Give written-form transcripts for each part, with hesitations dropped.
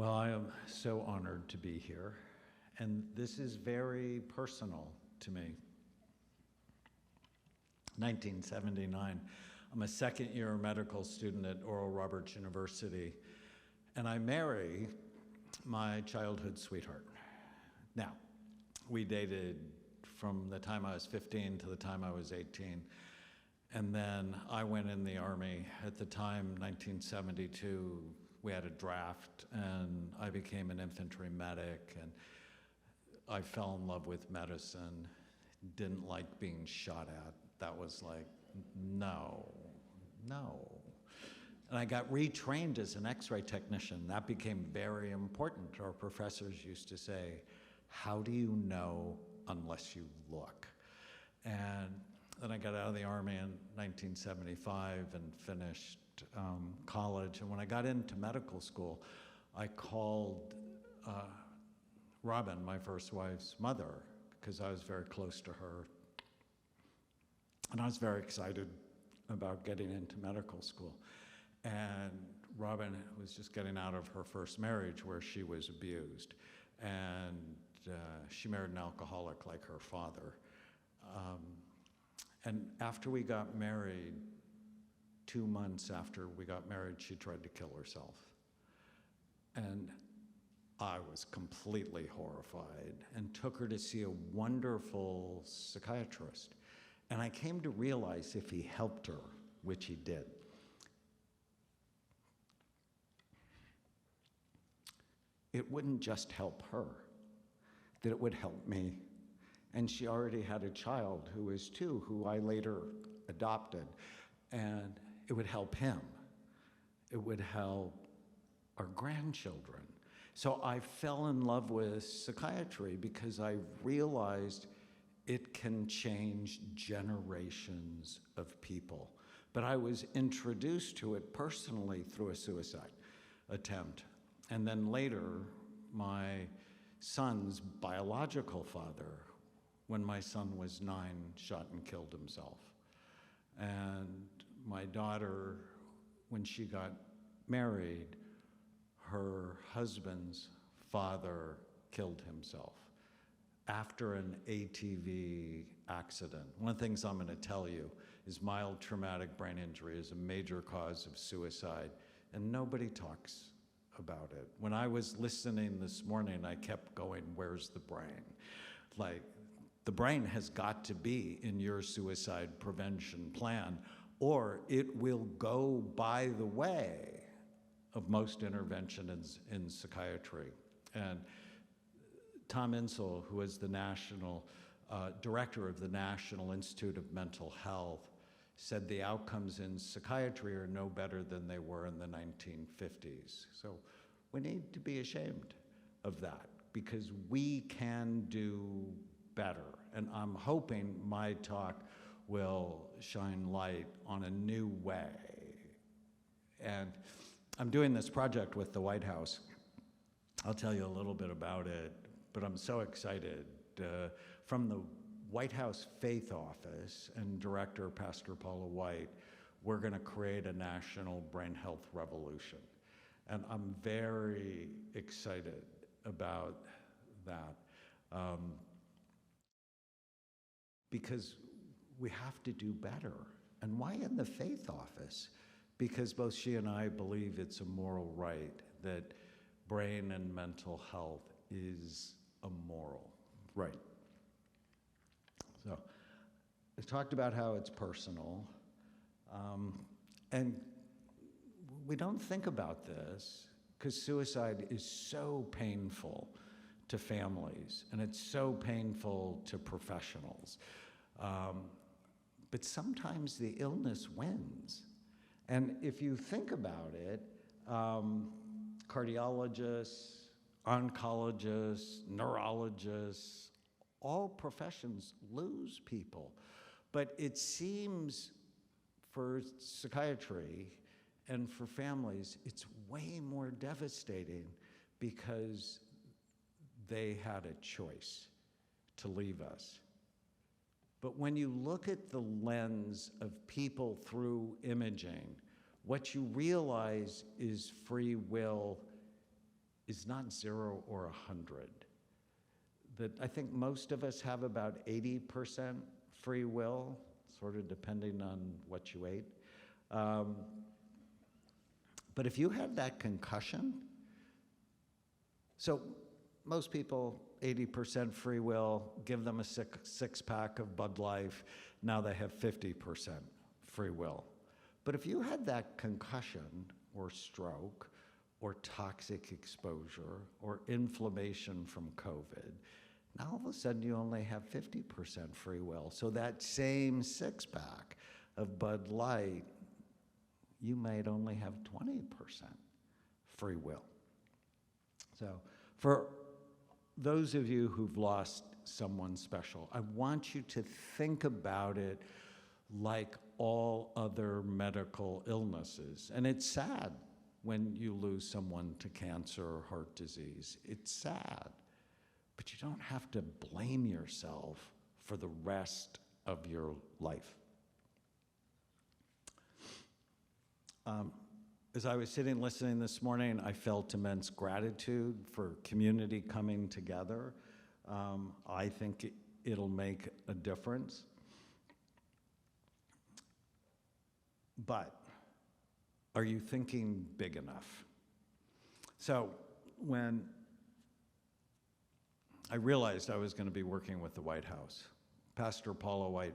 Well, I am so honored to be here, and this is very personal to me. 1979, I'm a second-year medical student at Oral Roberts University, and I marry my childhood sweetheart. Now, we dated from the time I was 15 to the time I was 18, and then I went in the Army. At the time, 1972, we had a draft, and I became an infantry medic, and I fell in love with medicine, didn't like being shot at. That was like, no. And I got retrained as an X-ray technician. That became very important. Our professors used to say, how do you know unless you look? And then I got out of the Army in 1975 and finished college. And when I got into medical school, I called Robin, my first wife's mother, because I was very close to her. And I was very excited about getting into medical school. And Robin was just getting out of her first marriage where she was abused. And she married an alcoholic like her father. And after we got married, 2 months after we got married, she tried to kill herself. And I was completely horrified and took her to see a wonderful psychiatrist. And I came to realize if he helped her, which he did, it wouldn't just help her, that it would help me. And she already had a child who was 2, who I later adopted. And it would help him. It would help our grandchildren. So I fell in love with psychiatry because I realized it can change generations of people. But I was introduced to it personally through a suicide attempt. And then later, my son's biological father, when my son was 9, shot and killed himself. And my daughter, when she got married, her husband's father killed himself after an ATV accident. One of the things I'm going to tell you is mild traumatic brain injury is a major cause of suicide, and nobody talks about it. When I was listening this morning, I kept going, where's the brain? Like, the brain has got to be in your suicide prevention plan, or it will go by the way of most interventions in psychiatry. And Tom Insel, who is the national director of the National Institute of Mental Health, said the outcomes in psychiatry are no better than they were in the 1950s. So we need to be ashamed of that because we can do better. And I'm hoping my talk will shine light on a new way. And I'm doing this project with the White House. I'll tell you a little bit about it, but I'm so excited. From the White House Faith Office and Director Pastor Paula White, we're going to create a national brain health revolution. And I'm very excited about that. Because we have to do better. And why in the Faith Office? Because both she and I believe it's a moral right that brain and mental health is a moral right. So I talked about how it's personal. And we don't think about this because suicide is so painful to families, and it's so painful to professionals. But sometimes the illness wins. And if you think about it, cardiologists, oncologists, neurologists, all professions lose people. But it seems for psychiatry and for families, it's way more devastating because they had a choice to leave us. But when you look at the lens of people through imaging, what you realize is free will is not 0 or 100. That I think most of us have about 80% free will, sort of depending on what you ate. But if you had that concussion, so most people, 80% free will, give them a six-pack of Bud Light, now they have 50% free will. But if you had that concussion or stroke or toxic exposure or inflammation from COVID, now all of a sudden you only have 50% free will. So that same six-pack of Bud Light, you might only have 20% free will. So for those of you who've lost someone special, I want you to think about it like all other medical illnesses. And it's sad when you lose someone to cancer or heart disease. It's sad. But you don't have to blame yourself for the rest of your life. As I was sitting listening this morning, I felt immense gratitude for community coming together. I think it'll make a difference. But are you thinking big enough? So when I realized I was going to be working with the White House, Pastor Paula White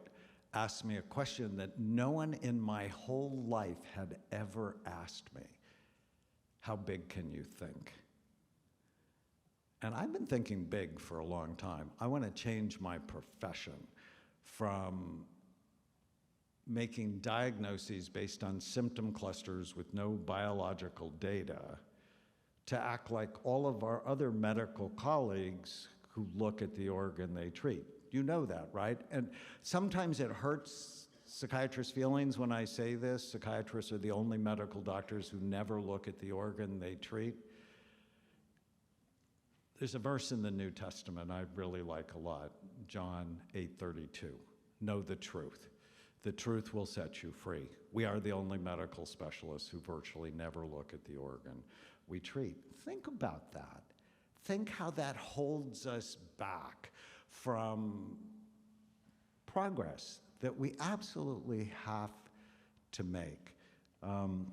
asked me a question that no one in my whole life had ever asked me. How big can you think? And I've been thinking big for a long time. I want to change my profession from making diagnoses based on symptom clusters with no biological data to act like all of our other medical colleagues who look at the organ they treat. You know that, right? And sometimes it hurts psychiatrists' feelings when I say this. Psychiatrists are the only medical doctors who never look at the organ they treat. There's a verse in the New Testament I really like a lot, John 8:32. Know the truth. The truth will set you free. We are the only medical specialists who virtually never look at the organ we treat. Think about that. Think how that holds us back from progress that we absolutely have to make. And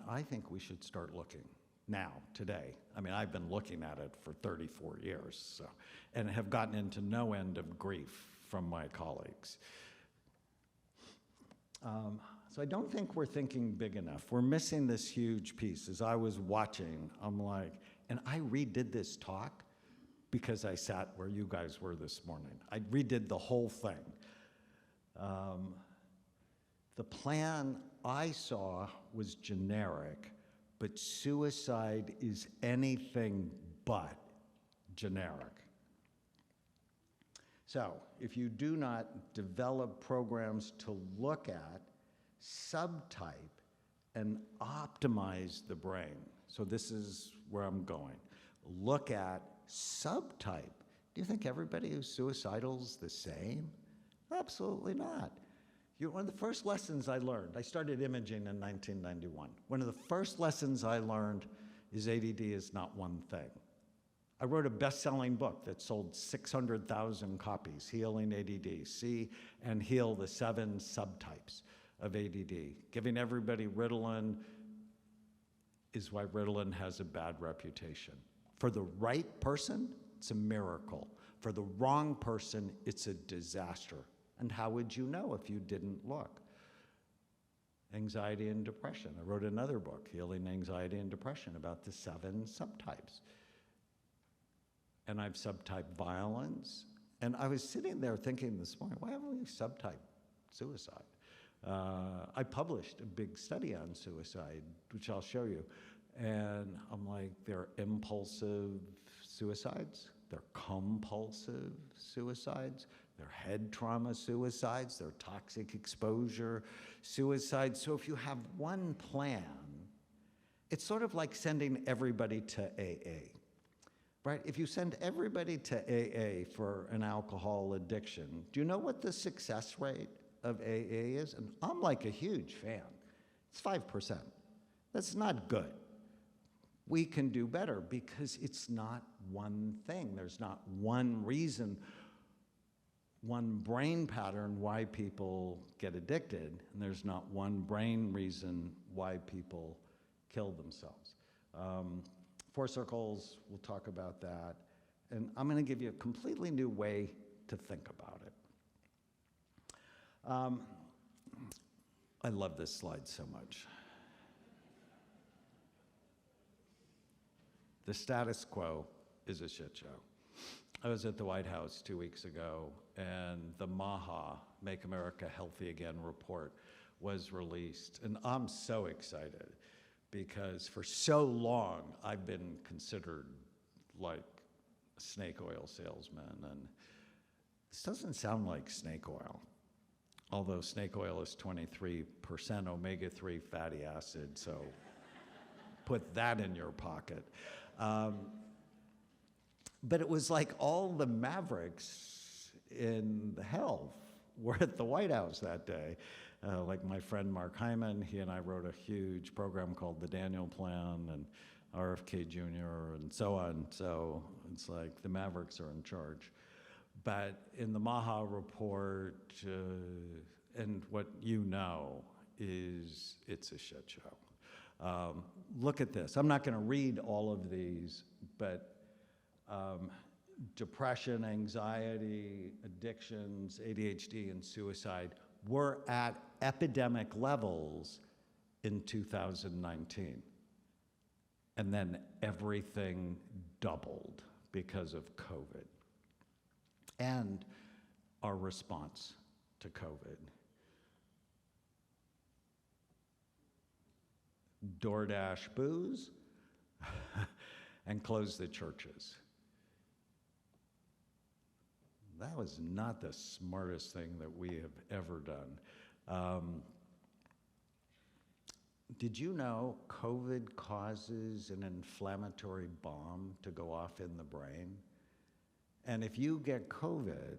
I think we should start looking now, today. I mean, I've been looking at it for 34 years, and have gotten into no end of grief from my colleagues. So I don't think we're thinking big enough. We're missing this huge piece. As I was watching, I'm like, and I redid this talk because I sat where you guys were this morning. I redid the whole thing. The plan I saw was generic, but suicide is anything but generic. So if you do not develop programs to look at, subtype, and optimize the brain, so this is where I'm going. Look at, subtype. Do you think everybody who's suicidal is the same? Absolutely not. One of the first lessons I learned, I started imaging in 1991. One of the first lessons I learned is ADD is not one thing. I wrote a best-selling book that sold 600,000 copies, Healing ADD, See and Heal the 7 Subtypes of ADD. Giving everybody Ritalin is why Ritalin has a bad reputation. For the right person, it's a miracle. For the wrong person, it's a disaster. And how would you know if you didn't look? Anxiety and depression. I wrote another book, Healing Anxiety and Depression, about the 7 subtypes. And I've subtyped violence. And I was sitting there thinking this morning, why haven't we subtyped suicide? I published a big study on suicide, which I'll show you. And I'm like, there are impulsive suicides, there are compulsive suicides, there are head trauma suicides, there are toxic exposure suicides. So if you have one plan, it's sort of like sending everybody to AA, right? If you send everybody to AA for an alcohol addiction, do you know what the success rate of AA is? And I'm like a huge fan. It's 5%. That's not good. we can do better because it's not one thing. There's not one reason, one brain pattern why people get addicted, and there's not one brain reason why people kill themselves. Four circles, we'll talk about that. And I'm going to give you a completely new way to think about it. I love this slide so much. The status quo is a shit show. I was at the White House 2 weeks ago, and the MAHA, Make America Healthy Again report was released. And I'm so excited because for so long, I've been considered like a snake oil salesman. And this doesn't sound like snake oil, although snake oil is 23% omega-3 fatty acid, so put that in your pocket. But it was like all the mavericks in the health were at the White House that day. Like my friend Mark Hyman, he and I wrote a huge program called the Daniel Plan, and RFK Jr. and so on. So it's like the mavericks are in charge. But in the MAHA report, and what you know is it's a shit show. Look at this. I'm not going to read all of these, but depression, anxiety, addictions, ADHD, and suicide were at epidemic levels in 2019. And then everything doubled because of COVID and our response to COVID. DoorDash booze and close the churches. That was not the smartest thing that we have ever done. Did you know COVID causes an inflammatory bomb to go off in the brain? And if you get COVID,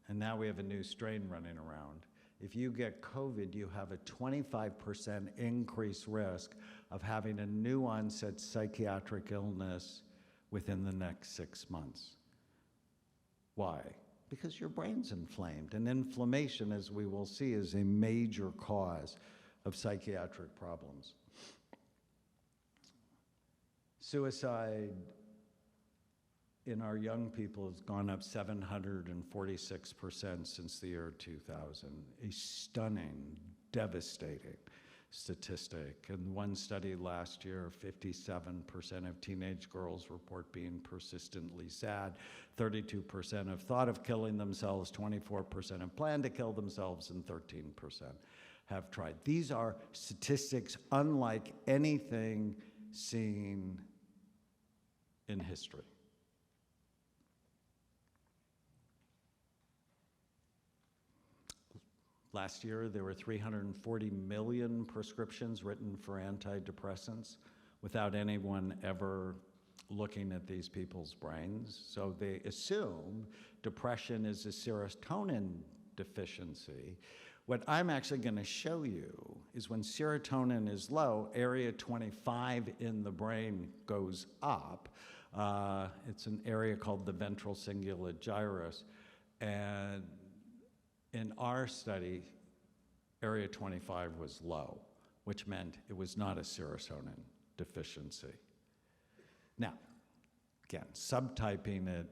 and now we have a new strain running around, if you get COVID, you have a 25% increased risk of having a new onset psychiatric illness within the next 6 months. Why? Because your brain's inflamed, and inflammation, as we will see, is a major cause of psychiatric problems. Suicide in our young people has gone up 746% since the year 2000, a stunning, devastating statistic. In one study last year, 57% of teenage girls report being persistently sad, 32% have thought of killing themselves, 24% have planned to kill themselves, and 13% have tried. These are statistics unlike anything seen in history. Last year, there were 340 million prescriptions written for antidepressants without anyone ever looking at these people's brains. So they assume depression is a serotonin deficiency. What I'm actually going to show you is when serotonin is low, area 25 in the brain goes up. It's an area called the ventral cingulate gyrus. And in our study, area 25 was low, which meant it was not a serotonin deficiency. Now, again, subtyping it,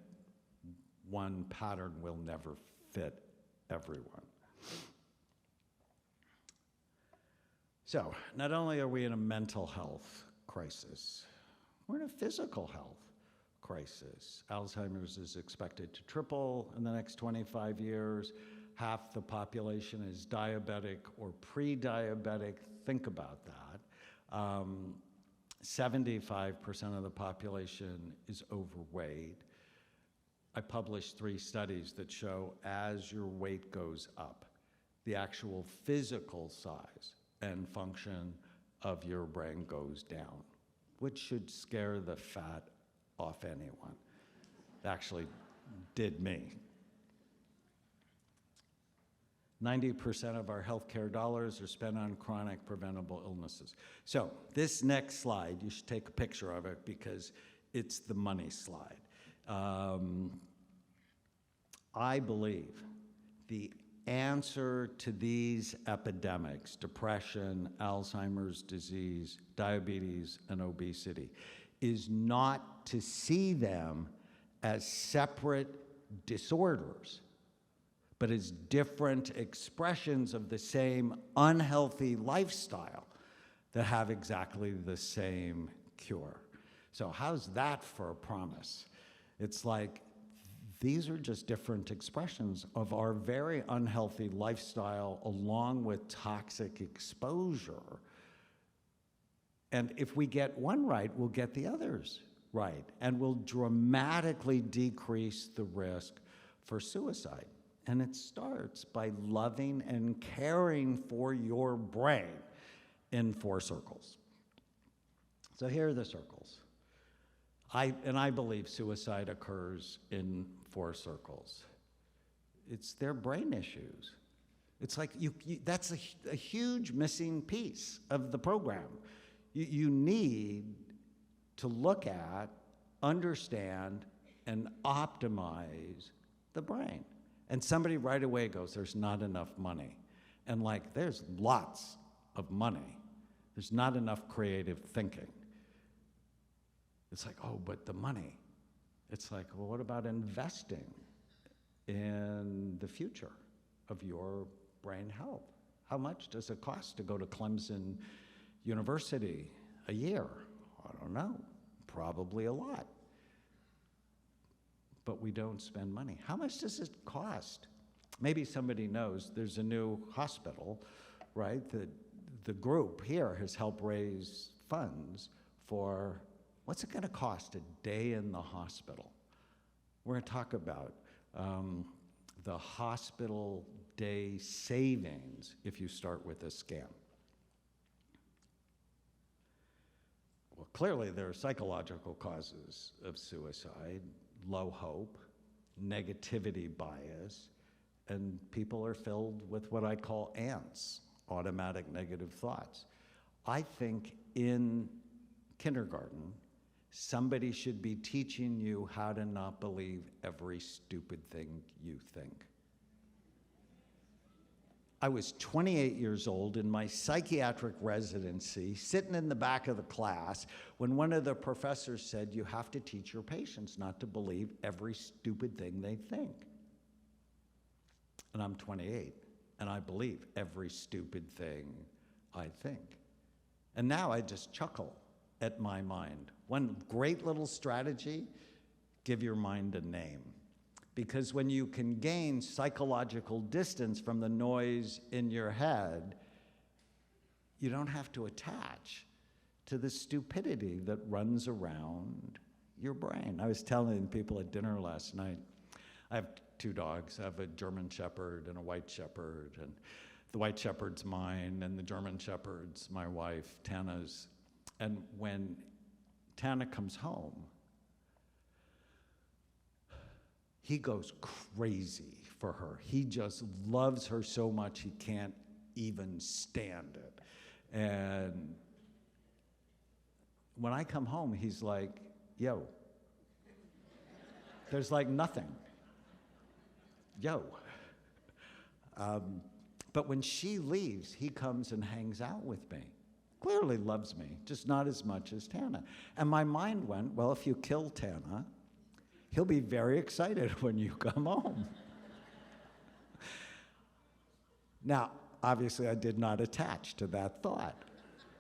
one pattern will never fit everyone. So, not only are we in a mental health crisis, we're in a physical health crisis. Alzheimer's is expected to triple in the next 25 years. Half the population is diabetic or pre-diabetic. Think about that. 75% of the population is overweight. I published 3 studies that show as your weight goes up, the actual physical size and function of your brain goes down, which should scare the fat off anyone. It actually did me. 90% of our healthcare dollars are spent on chronic preventable illnesses. So this next slide, you should take a picture of it because it's the money slide. I believe the answer to these epidemics, depression, Alzheimer's disease, diabetes, and obesity, is not to see them as separate disorders, but as different expressions of the same unhealthy lifestyle that have exactly the same cure. So how's that for a promise? It's like, these are just different expressions of our very unhealthy lifestyle along with toxic exposure. And if we get one right, we'll get the others right, and we'll dramatically decrease the risk for suicide. And it starts by loving and caring for your brain in 4 circles. So here are the circles. I believe suicide occurs in 4 circles. It's their brain issues. It's like that's a huge missing piece of the program. You need to look at, understand, and optimize the brain. And somebody right away goes, there's not enough money. And like, there's lots of money. There's not enough creative thinking. It's like, oh, but the money. It's like, well, what about investing in the future of your brain health? How much does it cost to go to Clemson University a year? I don't know, probably a lot. But we don't spend money. How much does it cost? Maybe somebody knows there's a new hospital, right? The group here has helped raise funds for, what's it gonna cost a day in the hospital? We're gonna talk about the hospital day savings if you start with a scan. Well, clearly there are psychological causes of suicide, low hope, negativity bias, and people are filled with what I call ants, automatic negative thoughts. I think in kindergarten, somebody should be teaching you how to not believe every stupid thing you think. I was 28 years old in my psychiatric residency, sitting in the back of the class, when one of the professors said, you have to teach your patients not to believe every stupid thing they think. And I'm 28, and I believe every stupid thing I think. And now I just chuckle at my mind. One great little strategy, give your mind a name. Because when you can gain psychological distance from the noise in your head, you don't have to attach to the stupidity that runs around your brain. I was telling people at dinner last night, I have 2 dogs. I have a German Shepherd and a White Shepherd, and the White Shepherd's mine, and the German Shepherd's my wife, Tana's. And when Tana comes home, he goes crazy for her. He just loves her so much he can't even stand it. And when I come home, he's like, yo. There's like nothing. Yo. But when she leaves, he comes and hangs out with me. Clearly loves me, just not as much as Tana. And my mind went, well, if you kill Tana, he'll be very excited when you come home. Now, obviously, I did not attach to that thought.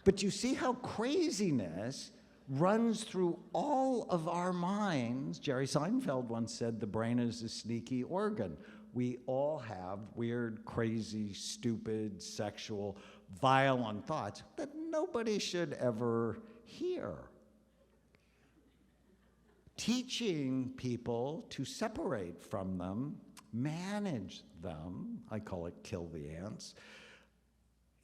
But you see how craziness runs through all of our minds. Jerry Seinfeld once said, the brain is a sneaky organ. We all have weird, crazy, stupid, sexual, violent thoughts that nobody should ever hear. Teaching people to separate from them, manage them, I call it kill the ants,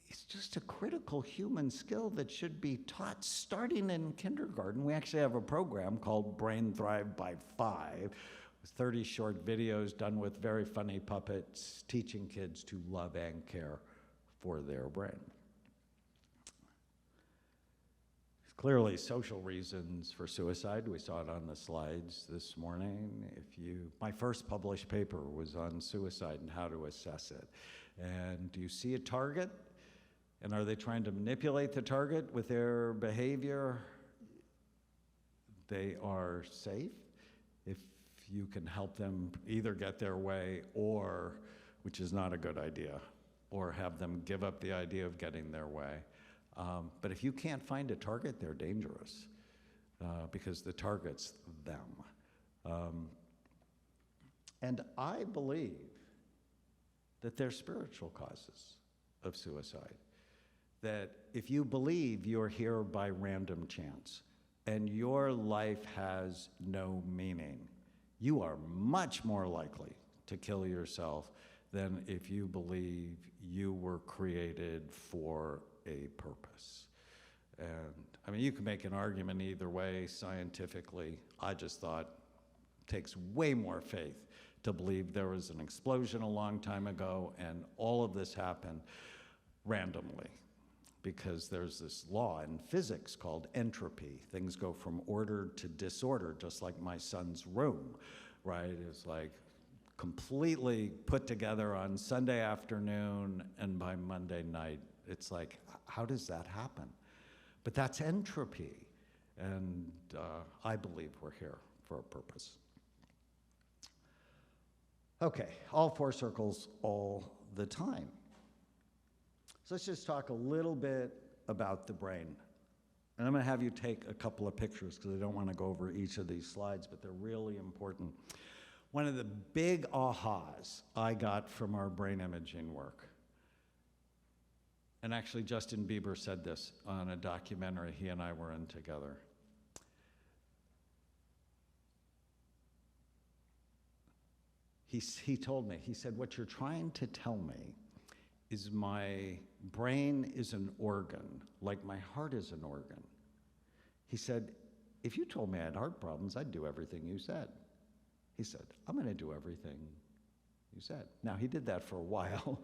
it's just a critical human skill that should be taught starting in kindergarten. We actually have a program called Brain Thrive by 5. 30 short videos done with very funny puppets, teaching kids to love and care for their brain. Clearly, social reasons for suicide. We saw it on the slides this morning. My first published paper was on suicide and how to assess it. And do you see a target? And are they trying to manipulate the target with their behavior? They are safe if you can help them either get their way or, which is not a good idea, or have them give up the idea of getting their way. But if you can't find a target, they're dangerous because the target's them. And I believe that there's spiritual causes of suicide. That if you believe you're here by random chance and your life has no meaning, you are much more likely to kill yourself than if you believe you were created for a purpose. And I mean, you can make an argument either way scientifically. I just thought it takes way more faith to believe there was an explosion a long time ago and all of this happened randomly, because there's this law in physics called entropy. Things go from order to disorder, just like my son's room, right? It's like completely put together on Sunday afternoon, and by Monday night, it's like, how does that happen? But that's entropy, and I believe we're here for a purpose. Okay, all four circles all the time. So let's just talk a little bit about the brain. And I'm going to have you take a couple of pictures because I don't want to go over each of these slides, but they're really important. One of the big ahas I got from our brain imaging work, and actually Justin Bieber said this on a documentary he and I were in together. He told me, he said, what you're trying to tell me is my brain is an organ, like my heart is an organ. He said, if you told me I had heart problems, I'd do everything you said. He said, I'm going to do everything you said. Now, he did that for a while,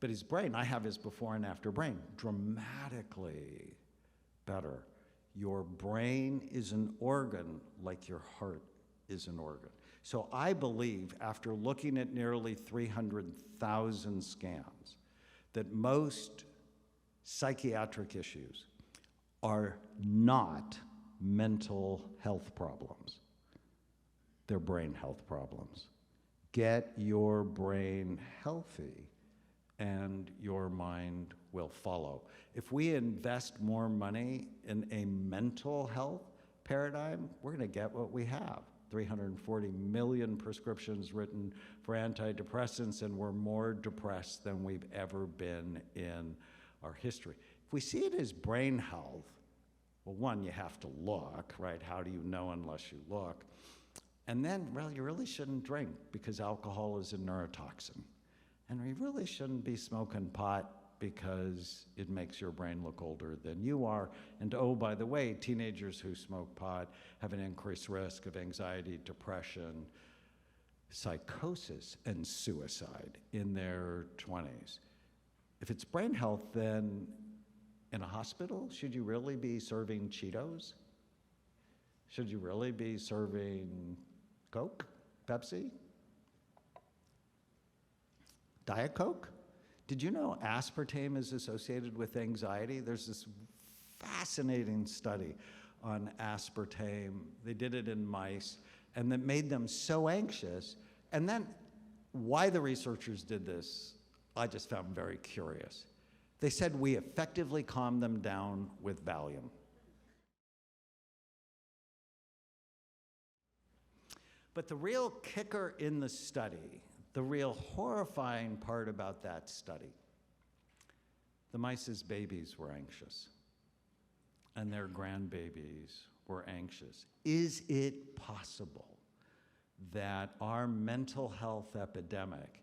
but his brain, I have his before and after brain, dramatically better. Your brain is an organ like your heart is an organ. So I believe, after looking at nearly 300,000 scans, that most psychiatric issues are not mental health problems. They're brain health problems. Get your brain healthy and your mind will follow. If we invest more money in a mental health paradigm, we're going to get what we have. 340 million prescriptions written for antidepressants, and we're more depressed than we've ever been in our history. If we see it as brain health, well, one, you have to look, right? How do you know unless you look? And then, well, you really shouldn't drink because alcohol is a neurotoxin. And we really shouldn't be smoking pot because it makes your brain look older than you are. And oh, by the way, teenagers who smoke pot have an increased risk of anxiety, depression, psychosis, and suicide in their 20s. If it's brain health, then in a hospital, should you really be serving Cheetos? Should you really be serving Coke, Pepsi, Diet Coke? Did you know aspartame is associated with anxiety? There's this fascinating study on aspartame. They did it in mice, and that made them so anxious. And then why the researchers did this, I just found very curious. They said we effectively calmed them down with Valium. But the real kicker in the study, the real horrifying part about that study, the mice's babies were anxious, and their grandbabies were anxious. Is it possible that our mental health epidemic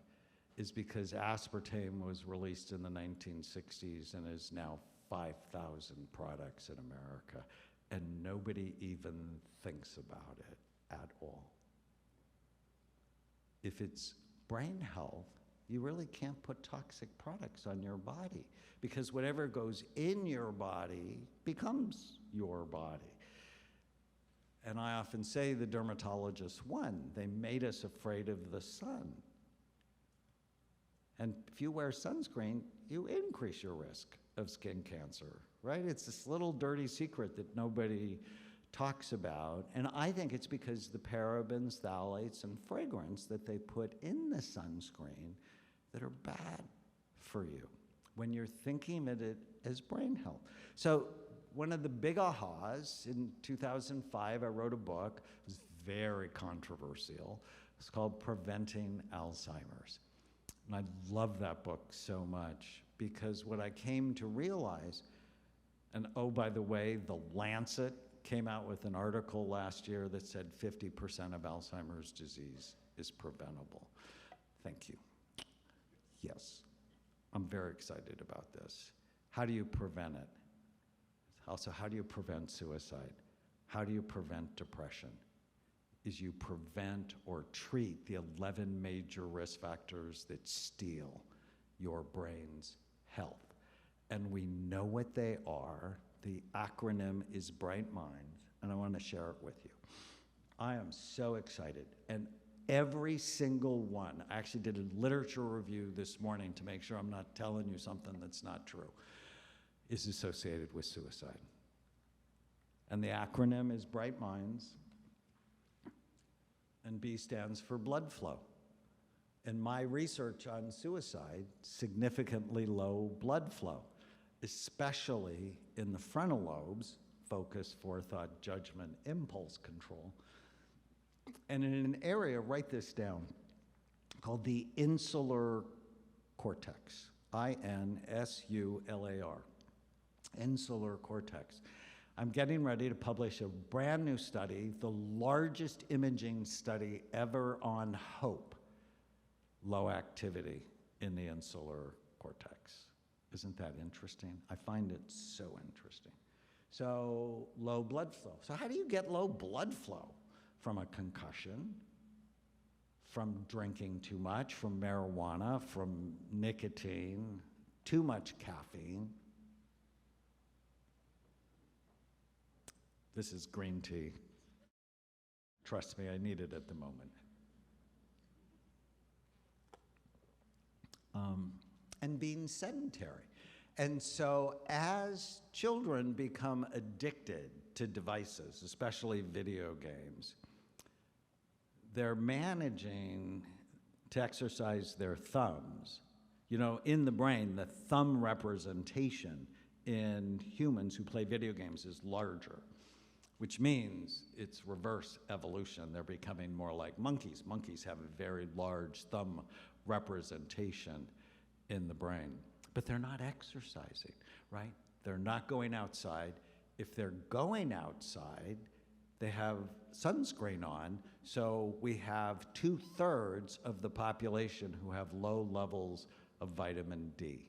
is because aspartame was released in the 1960s and is now 5,000 products in America, and nobody even thinks about it at all? if it's brain health, you really can't put toxic products on your body, because whatever goes in your body becomes your body. And I often say the dermatologists won. They made us afraid of the sun. And if you wear sunscreen, you increase your risk of skin cancer, right? It's this little dirty secret that nobody talks about. And I think it's because the parabens, phthalates, and fragrance that they put in the sunscreen that are bad for you when you're thinking of it as brain health. So one of the big ahas, in 2005, I wrote a book. It was very controversial. It's called Preventing Alzheimer's. And I love that book so much because what I came to realize, and oh, by the way, The Lancet came out with an article last year that said 50% of Alzheimer's disease is preventable. Thank you. Yes, I'm very excited about this. How do you prevent it? Also, how do you prevent suicide? How do you prevent depression? Is you prevent or treat the 11 major risk factors that steal your brain's health. And we know what they are. The acronym is Bright Minds, and I want to share it with you. I am so excited. And every single one, I actually did a literature review this morning to make sure I'm not telling you something that's not true, is associated with suicide. And the acronym is Bright Minds, and B stands for blood flow. In my research on suicide, significantly low blood flow, especially in the frontal lobes, focus, forethought, judgment, impulse control, and in an area, write this down, called the insular cortex, I-N-S-U-L-A-R, insular cortex. I'm getting ready to publish a brand new study, the largest imaging study ever on hope, low activity in the insular cortex. Isn't that interesting? I find it so interesting. So low blood flow. So how do you get low blood flow? From a concussion, from drinking too much, from marijuana, from nicotine, too much caffeine. This is green tea. Trust me, I need it at the moment. And being sedentary. And so as children become addicted to devices, especially video games, they're managing to exercise their thumbs. You know, in the brain, the thumb representation in humans who play video games is larger, which means it's reverse evolution. They're becoming more like monkeys. Monkeys have a very large thumb representation in the brain, but they're not exercising, right? They're not going outside. If they're going outside, they have sunscreen on, so we have 2/3 of the population who have low levels of vitamin D.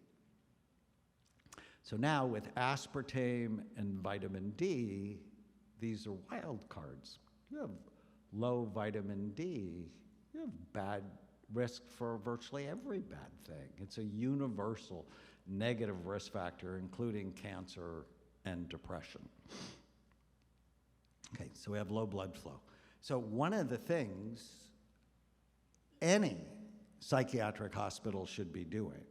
So now with aspartame and vitamin D, these are wild cards. You have low vitamin D, you have bad risk for virtually every bad thing. It's a universal negative risk factor, including cancer and depression. Okay, so we have low blood flow. So one of the things any psychiatric hospital should be doing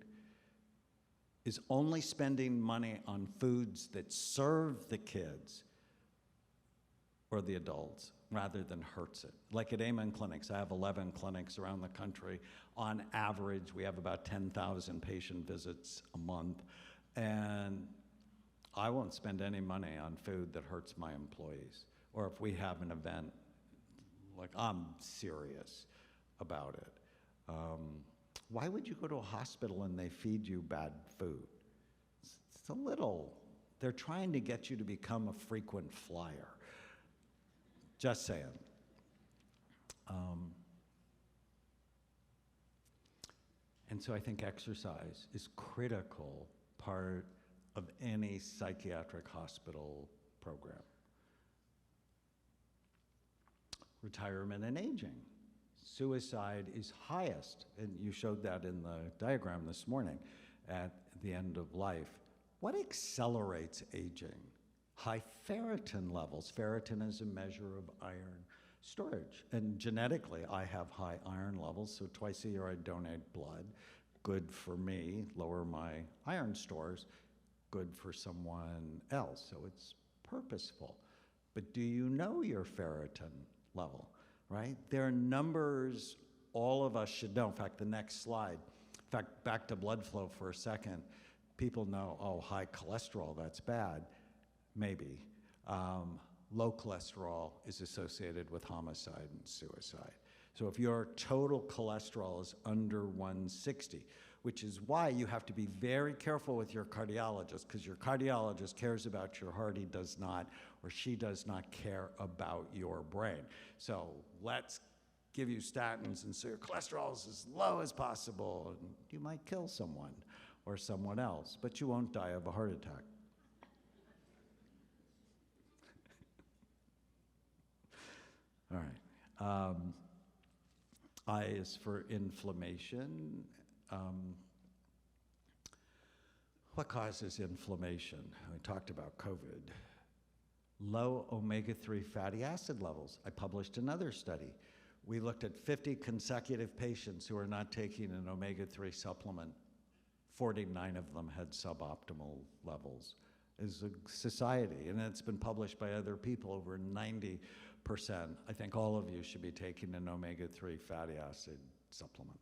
is only spending money on foods that serve the kids or the adults rather than hurts it. Like at Amen Clinics, I have 11 clinics around the country. On average, we have about 10,000 patient visits a month, and I won't spend any money on food that hurts my employees. Or if we have an event, like I'm serious about it. Why would you go to a hospital and they feed you bad food? It's a little, they're trying to get you to become a frequent flyer. Just saying. And so I think exercise is critical part of any psychiatric hospital program. Retirement and aging. suicide is highest, and you showed that in the diagram this morning, at the end of life. What accelerates aging? High ferritin levels. Ferritin is a measure of iron storage. And genetically, I have high iron levels, so twice a year I donate blood. Good for me, lower my iron stores, good for someone else. So it's purposeful. But do you know your ferritin level, right? There are numbers all of us should know. In fact, the next slide. In fact, back to blood flow for a second. People know, oh, high cholesterol, that's bad. Maybe. Low cholesterol is associated with homicide and suicide. So if your total cholesterol is under 160, which is why you have to be very careful with your cardiologist, because your cardiologist cares about your heart, he does not, or she does not care about your brain. So let's give you statins and so your cholesterol is as low as possible, and you might kill someone or someone else, but you won't die of a heart attack. All right. I is for inflammation. What causes inflammation? We talked about COVID. Low omega-3 fatty acid levels. I published another study. We looked at 50 consecutive patients who are not taking an omega-3 supplement. 49 of them had suboptimal levels. As a society, and it's been published by other people, over 90%. I think all of you should be taking an omega-3 fatty acid supplement.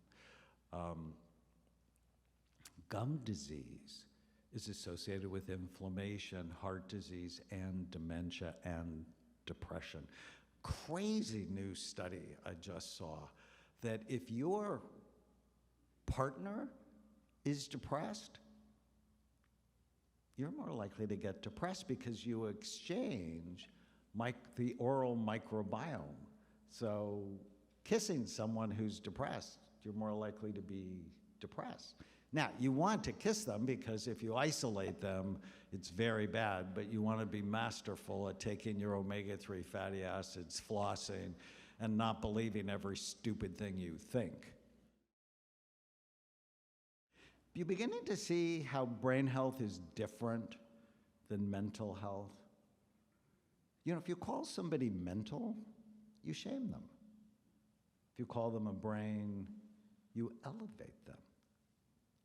Gum disease is associated with inflammation, heart disease, and dementia and depression. Crazy new study I just saw that if your partner is depressed, you're more likely to get depressed because you exchange the oral microbiome. So kissing someone who's depressed, you're more likely to be depressed. Now, you want to kiss them because if you isolate them, it's very bad, but you want to be masterful at taking your omega-3 fatty acids, flossing, and not believing every stupid thing you think. You're beginning to see how brain health is different than mental health. You know, if you call somebody mental, you shame them. If you call them a brain, you elevate them.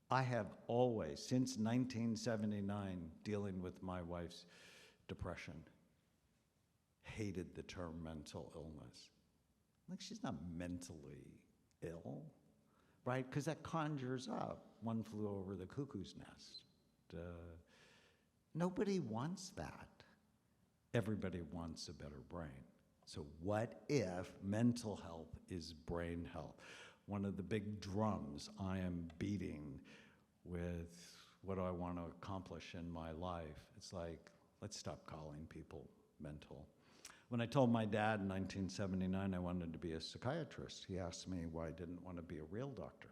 I have always, since 1979, dealing with my wife's depression, hated the term mental illness. Like, she's not mentally ill, right? Because that conjures up one flew over the cuckoo's nest. Nobody wants that. Everybody wants a better brain. So what if mental health is brain health? One of the big drums I am beating with what do I want to accomplish in my life. It's like, let's stop calling people mental. When I told my dad in 1979 I wanted to be a psychiatrist, he asked me why I didn't want to be a real doctor.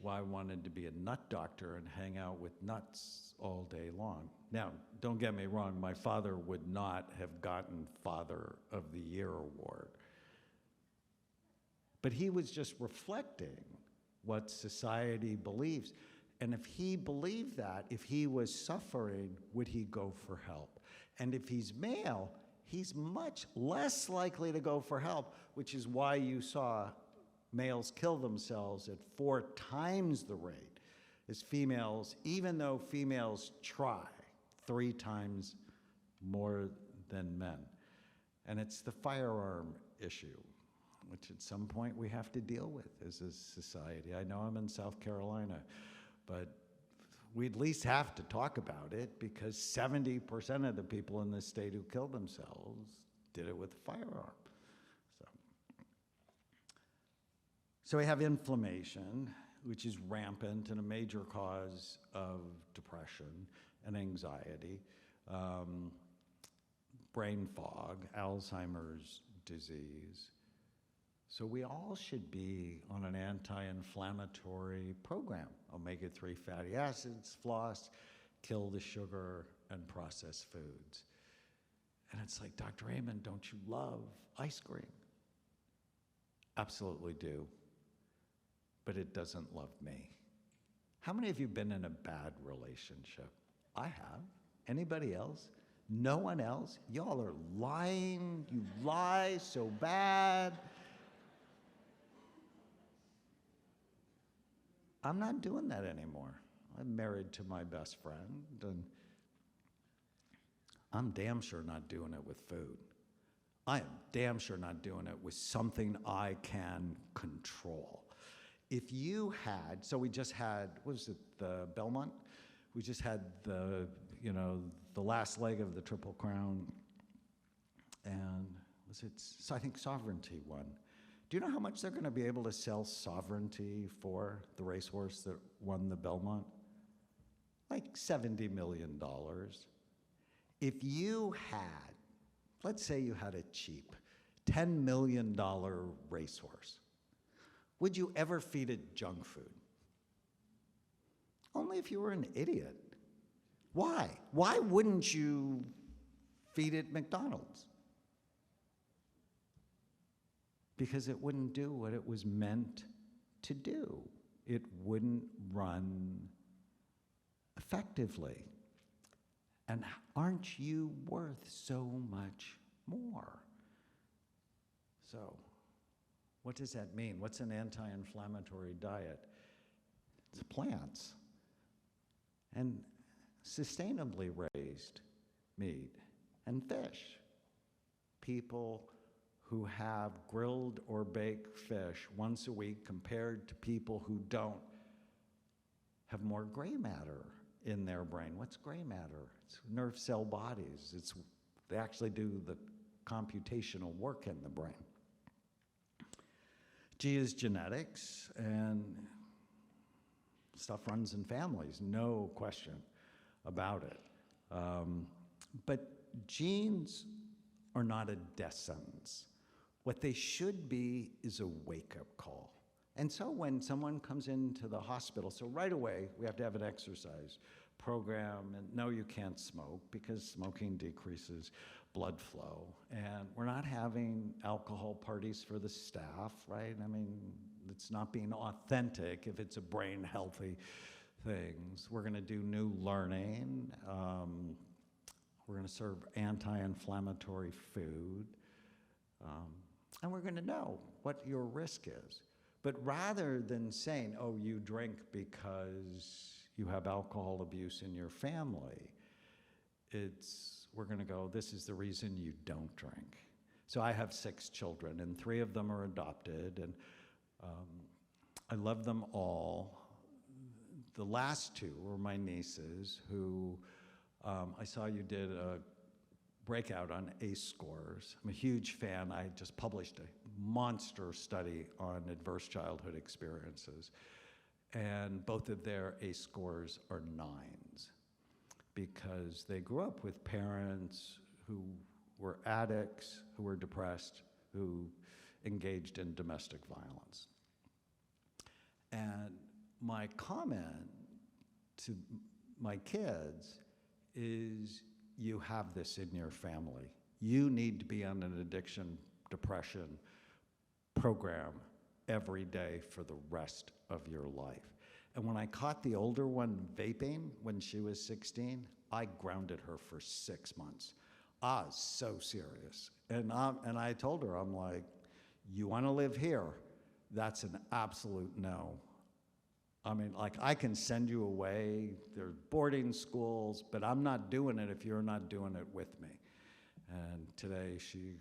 Why I wanted to be a nut doctor and hang out with nuts all day long. Now, don't get me wrong, my father would not have gotten Father of the Year award. But he was just reflecting what society believes. And if he believed that, if he was suffering, would he go for help? And if he's male, he's much less likely to go for help, which is why you saw males kill themselves at 4 times the rate as females, even though females try 3 times more than men. And it's the firearm issue, which at some point we have to deal with as a society. I know I'm in South Carolina, but we at least have to talk about it because 70% of the people in this state who killed themselves did it with a firearm. So we have inflammation, which is rampant and a major cause of depression and anxiety, brain fog, Alzheimer's disease. So we all should be on an anti-inflammatory program. Omega-3 fatty acids, floss, kill the sugar and processed foods. And it's like, Dr. Amen, don't you love ice cream? absolutely do, but it doesn't love me. How many of you been in a bad relationship? I have. Anybody else? No one else? Y'all are lying. You lie so bad. I'm not doing that anymore. I'm married to my best friend, and I'm damn sure not doing it with food. I am damn sure not doing it with something I can control. If you had, so we just had, what was it, the Belmont? We just had the last leg of the Triple Crown, and so I think Sovereignty won. Do you know how much they're going to be able to sell Sovereignty for, the racehorse that won the Belmont? Like $70 million. If you had, let's say you had a cheap $10 million racehorse, would you ever feed it junk food? Only if you were an idiot. Why? Why wouldn't you feed it McDonald's? Because it wouldn't do what it was meant to do. It wouldn't run effectively. And aren't you worth so much more? So, what does that mean? What's an anti-inflammatory diet? It's plants and sustainably raised meat and fish. People who have grilled or baked fish once a week compared to people who don't have more gray matter in their brain. What's gray matter? It's nerve cell bodies. They actually do the computational work in the brain. G is genetics, and stuff runs in families, no question about it. But genes are not a death sentence. What they should be is a wake-up call. And so when someone comes into the hospital, so right away we have to have an exercise program, and no, you can't smoke because smoking decreases blood flow. And we're not having alcohol parties for the staff, right? I mean, it's not being authentic if it's a brain healthy things. We're gonna do new learning. We're gonna serve anti-inflammatory food. And we're gonna know what your risk is. But rather than saying, oh, you drink because you have alcohol abuse in your family, we're gonna go, this is the reason you don't drink. So I have 6 children, and 3 of them are adopted, and I love them all. The last 2 were my nieces, who I saw you did a breakout on ACE scores. I'm a huge fan. I just published a monster study on adverse childhood experiences. And both of their ACE scores are 9s because they grew up with parents who were addicts, who were depressed, who engaged in domestic violence. And my comment to my kids is, you have this in your family. You need to be on an addiction, depression program every day for the rest of your life. And when I caught the older one vaping when she was 16, I grounded her for 6 months. I was so serious. And I told her, I'm like, you wanna live here? That's an absolute no. I mean, like, I can send you away, there's boarding schools, but I'm not doing it if you're not doing it with me. And today she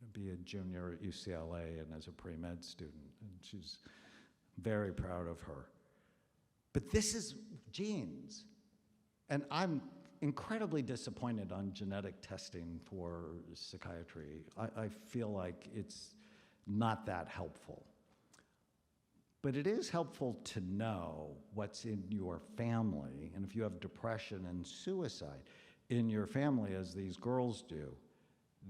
will be a junior at UCLA and as a pre-med student, and she's very proud of her. But this is genes. And I'm incredibly disappointed on genetic testing for psychiatry. I feel like it's not that helpful. But it is helpful to know what's in your family, and if you have depression and suicide in your family, as these girls do,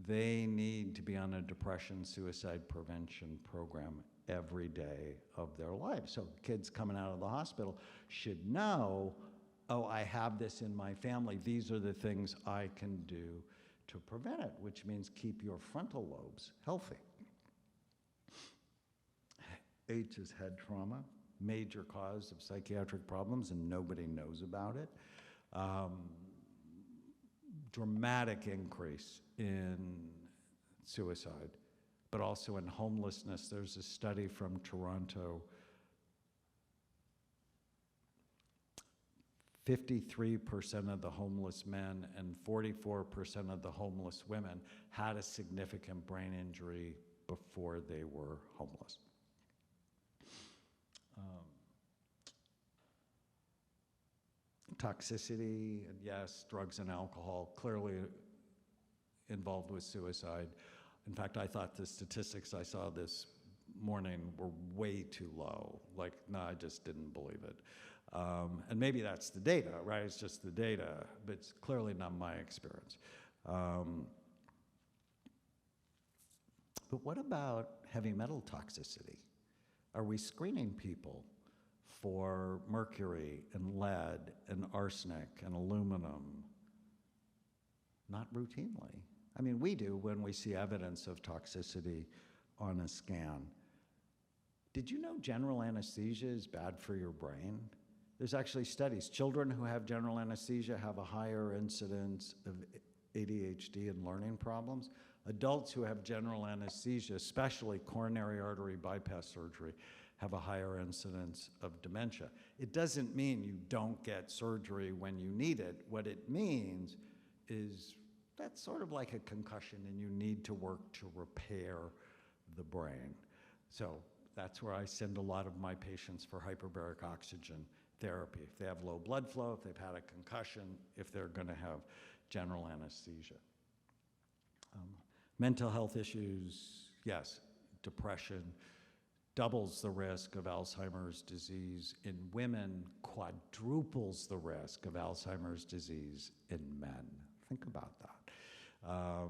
they need to be on a depression suicide prevention program every day of their life. So kids coming out of the hospital should know, oh, I have this in my family. These are the things I can do to prevent it, which means keep your frontal lobes healthy. H is head trauma, major cause of psychiatric problems, and nobody knows about it. Dramatic increase in suicide, but also in homelessness. There's a study from Toronto. 53% of the homeless men and 44% of the homeless women had a significant brain injury before they were homeless. Toxicity, and yes, drugs and alcohol, clearly involved with suicide. In fact, I thought the statistics I saw this morning were way too low. Like, no, I just didn't believe it. And maybe that's the data, right? It's just the data, but it's clearly not my experience. But what about heavy metal toxicity? Are we screening people for mercury and lead and arsenic and aluminum? Not routinely. I mean, we do when we see evidence of toxicity on a scan. Did you know general anesthesia is bad for your brain? There's actually studies. Children who have general anesthesia have a higher incidence of ADHD and learning problems. Adults who have general anesthesia, especially coronary artery bypass surgery, have a higher incidence of dementia. It doesn't mean you don't get surgery when you need it. What it means is that's sort of like a concussion and you need to work to repair the brain. So that's where I send a lot of my patients for hyperbaric oxygen therapy. If they have low blood flow, if they've had a concussion, if they're gonna have general anesthesia. Mental health issues, yes, depression doubles the risk of Alzheimer's disease in women, quadruples the risk of Alzheimer's disease in men. Think about that.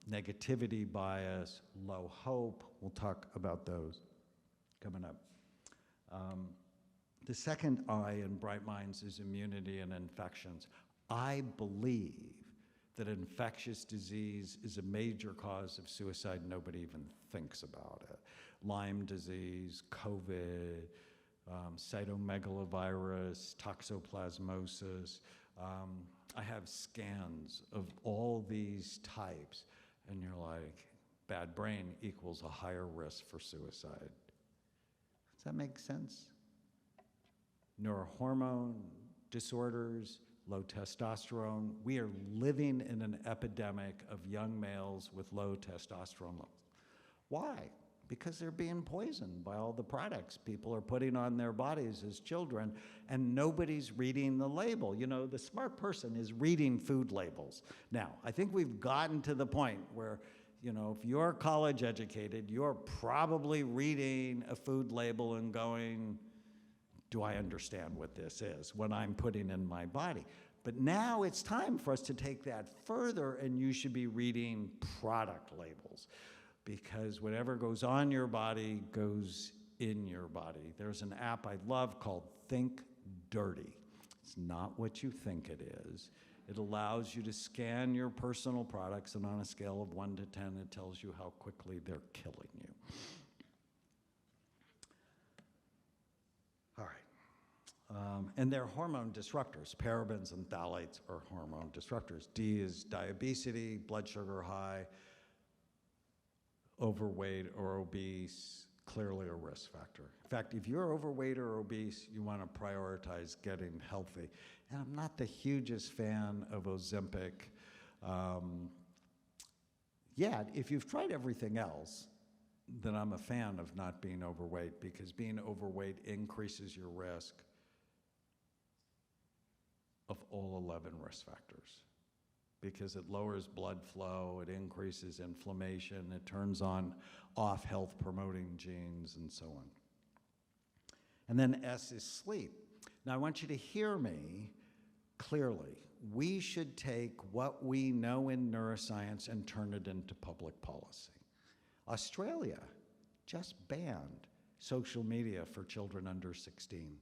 Negativity bias, low hope, we'll talk about those coming up. The second I in Bright Minds is immunity and infections. I believe that infectious disease is a major cause of suicide. Nobody even thinks about it. Lyme disease, COVID, cytomegalovirus, toxoplasmosis. I have scans of all these types, and you're like, bad brain equals a higher risk for suicide. Does that make sense? Neurohormone disorders, low testosterone. We are living in an epidemic of young males with low testosterone levels. Why? Because they're being poisoned by all the products people are putting on their bodies as children, and nobody's reading the label. You know, the smart person is reading food labels. Now, I think we've gotten to the point where, you know, if you're college educated, you're probably reading a food label and going, do I understand what this is, what I'm putting in my body? But now it's time for us to take that further, and you should be reading product labels, because whatever goes on your body goes in your body. There's an app I love called Think Dirty. It's not what you think it is. It allows you to scan your personal products, and on a scale of 1 to 10, it tells you how quickly they're killing you. All right. And they're hormone disruptors. Parabens and phthalates are hormone disruptors. D is diabetes, blood sugar high, overweight or obese, clearly a risk factor. In fact, if you're overweight or obese, you want to prioritize getting healthy. And I'm not the hugest fan of Ozempic. Yet, if you've tried everything else, then I'm a fan of not being overweight, because being overweight increases your risk of all 11 risk factors, because it lowers blood flow, it increases inflammation, it turns on off health promoting genes, and so on. And then S is sleep. Now I want you to hear me clearly. We should take what we know in neuroscience and turn it into public policy. Australia just banned social media for children under 16.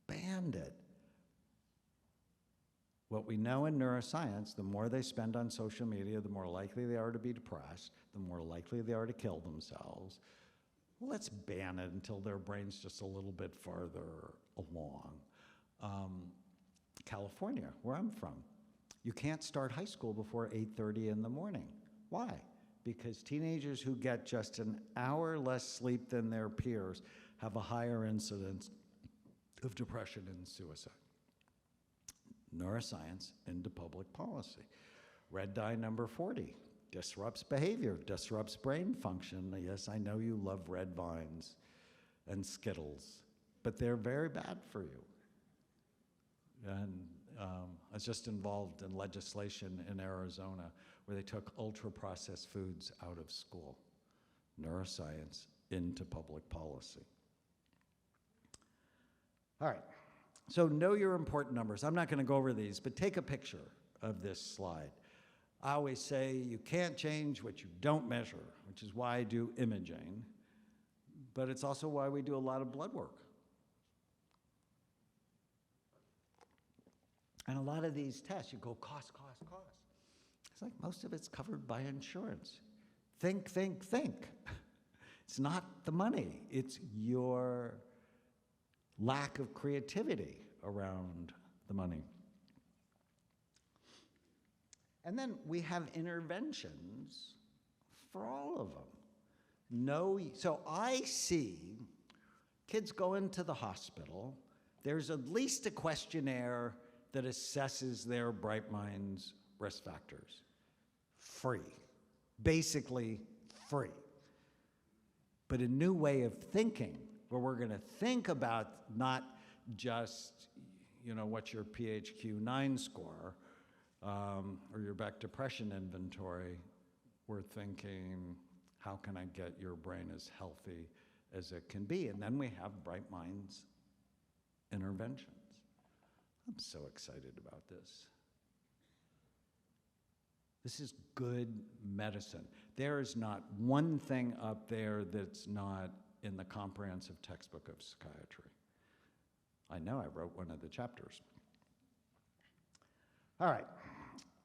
Banned it. What we know in neuroscience, the more they spend on social media, the more likely they are to be depressed, the more likely they are to kill themselves, let's ban it until their brain's just a little bit farther along. California, where I'm from, you can't start high school before 8:30 in the morning. Why? Because teenagers who get just an hour less sleep than their peers have a higher incidence of depression and suicide. Neuroscience into public policy. Red dye number 40 disrupts behavior, disrupts brain function. Yes, I know you love red vines and Skittles, but they're very bad for you. And I was just involved in legislation in Arizona where they took ultra-processed foods out of school. Neuroscience into public policy. All right, so know your important numbers. I'm not going to go over these, but take a picture of this slide. I always say you can't change what you don't measure, which is why I do imaging, but it's also why we do a lot of blood work. And a lot of these tests, you go cost, cost, cost. It's like most of it's covered by insurance. Think, think, think. It's not the money, it's your lack of creativity around the money. And then we have interventions for all of them. So I see kids go into the hospital, there's at least a questionnaire that assesses their Bright Minds risk factors. Free. Basically free. But a new way of thinking, where we're going to think about not just, what's your PHQ-9 score or your Beck depression inventory. We're thinking, how can I get your brain as healthy as it can be? And then we have Bright Minds interventions. I'm so excited about this. This is good medicine. There is not one thing up there that's not in the comprehensive textbook of psychiatry. I know, I wrote one of the chapters. All right,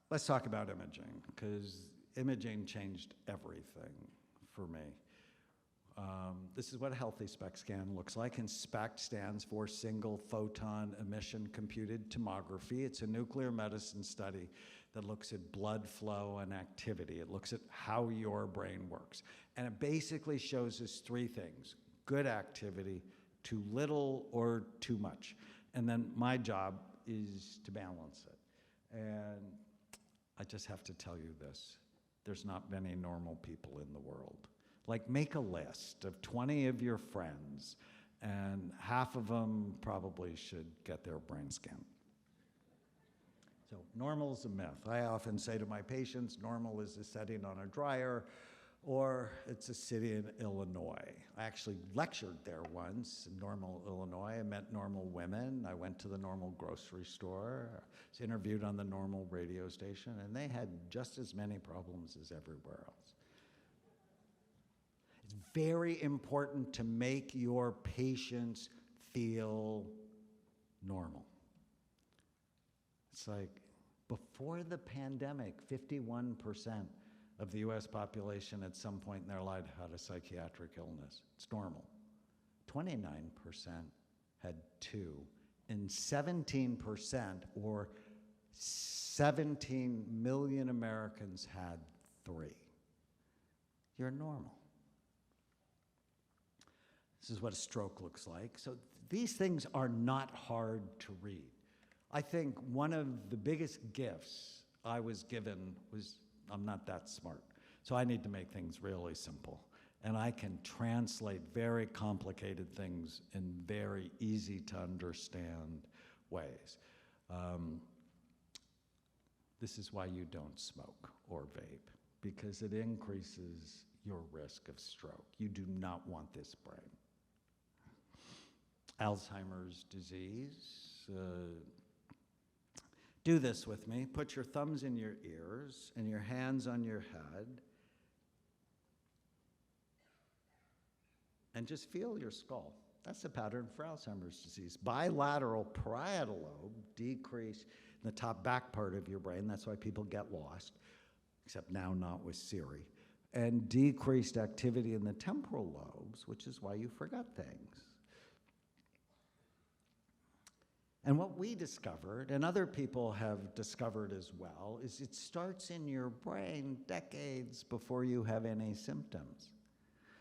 let's talk about imaging, because imaging changed everything for me. This is what a healthy SPECT scan looks like, and SPECT stands for Single Photon Emission Computed Tomography. It's a nuclear medicine study that looks at blood flow and activity. It looks at how your brain works. And it basically shows us three things: good activity, too little, or too much. And then my job is to balance it. And I just have to tell you this: there's not many normal people in the world. Like, make a list of 20 of your friends, and half of them probably should get their brain scan. So normal is a myth. I often say to my patients, normal is a setting on a dryer, or it's a city in Illinois. I actually lectured there once in Normal, Illinois. I met normal women. I went to the normal grocery store. I was interviewed on the normal radio station, and they had just as many problems as everywhere else. It's very important to make your patients feel normal. It's like, before the pandemic, 51% of the US population at some point in their life had a psychiatric illness. It's normal. 29% had 2, and 17%, or 17 million Americans, had 3. You're normal. This is what a stroke looks like. So these things are not hard to read. I think one of the biggest gifts I was given was, I'm not that smart, so I need to make things really simple. And I can translate very complicated things in very easy to understand ways. This is why you don't smoke or vape, because it increases your risk of stroke. You do not want this brain. Alzheimer's disease. Do this with me. Put your thumbs in your ears and your hands on your head. And just feel your skull. That's the pattern for Alzheimer's disease. Bilateral parietal lobe decrease in the top back part of your brain. That's why people get lost, except now not with Siri. and decreased activity in the temporal lobes, which is why you forget things. And what we discovered, and other people have discovered as well, is it starts in your brain decades before you have any symptoms.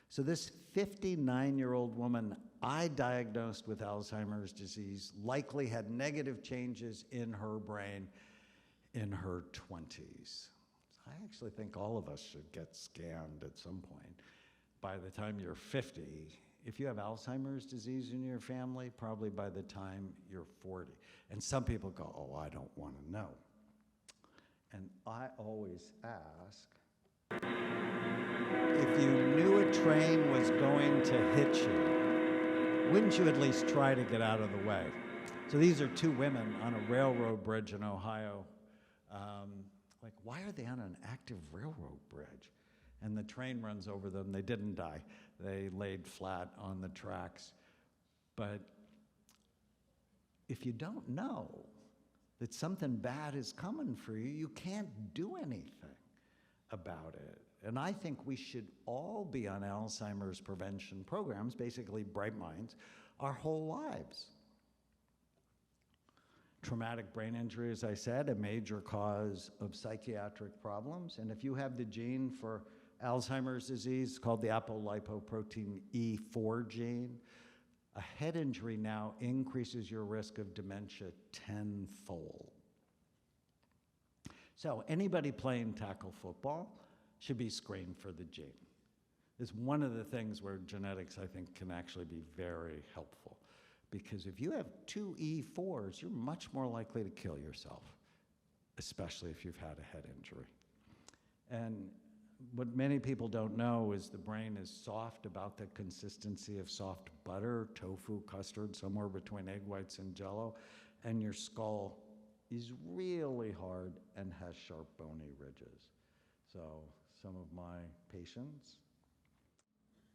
So this 59-year-old woman I diagnosed with Alzheimer's disease likely had negative changes in her brain in her 20s. I actually think all of us should get scanned at some point. By the time you're 50, if you have Alzheimer's disease in your family, probably by the time you're 40. And some people go, oh, I don't want to know. And I always ask, if you knew a train was going to hit you, wouldn't you at least try to get out of the way? So these are two women on a railroad bridge in Ohio. Like, why are they on an active railroad bridge? And the train runs over them. They didn't die. They laid flat on the tracks. But if you don't know that something bad is coming for you, you can't do anything about it. And I think we should all be on Alzheimer's prevention programs, basically Bright Minds, our whole lives. Traumatic brain injury, as I said, a major cause of psychiatric problems. And if you have the gene for Alzheimer's disease called the apolipoprotein E4 gene, a head injury now increases your risk of dementia tenfold. So anybody playing tackle football should be screened for the gene. It's one of the things where genetics, I think, can actually be very helpful. Because if you have two E4s, you're much more likely to kill yourself, especially if you've had a head injury. And what many people don't know is the brain is soft, about the consistency of soft butter, tofu, custard, somewhere between egg whites and Jell-O, and your skull is really hard and has sharp bony ridges. So some of my patients,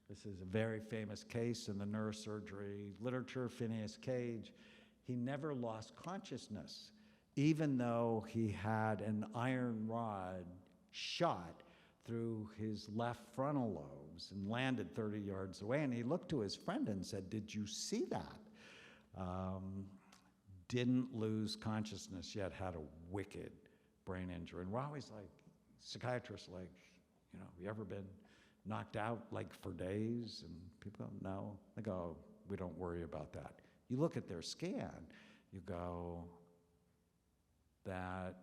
this is a very famous case in the neurosurgery literature, Phineas Cage. He never lost consciousness, even though he had an iron rod shot through his left frontal lobes and landed 30 yards away. And he looked to his friend and said, "Did you see that?" Didn't lose consciousness, yet had a wicked brain injury. And we're always like, psychiatrists like, have you ever been knocked out like for days? And people go, no. They go, we don't worry about that. You look at their scan, you go, that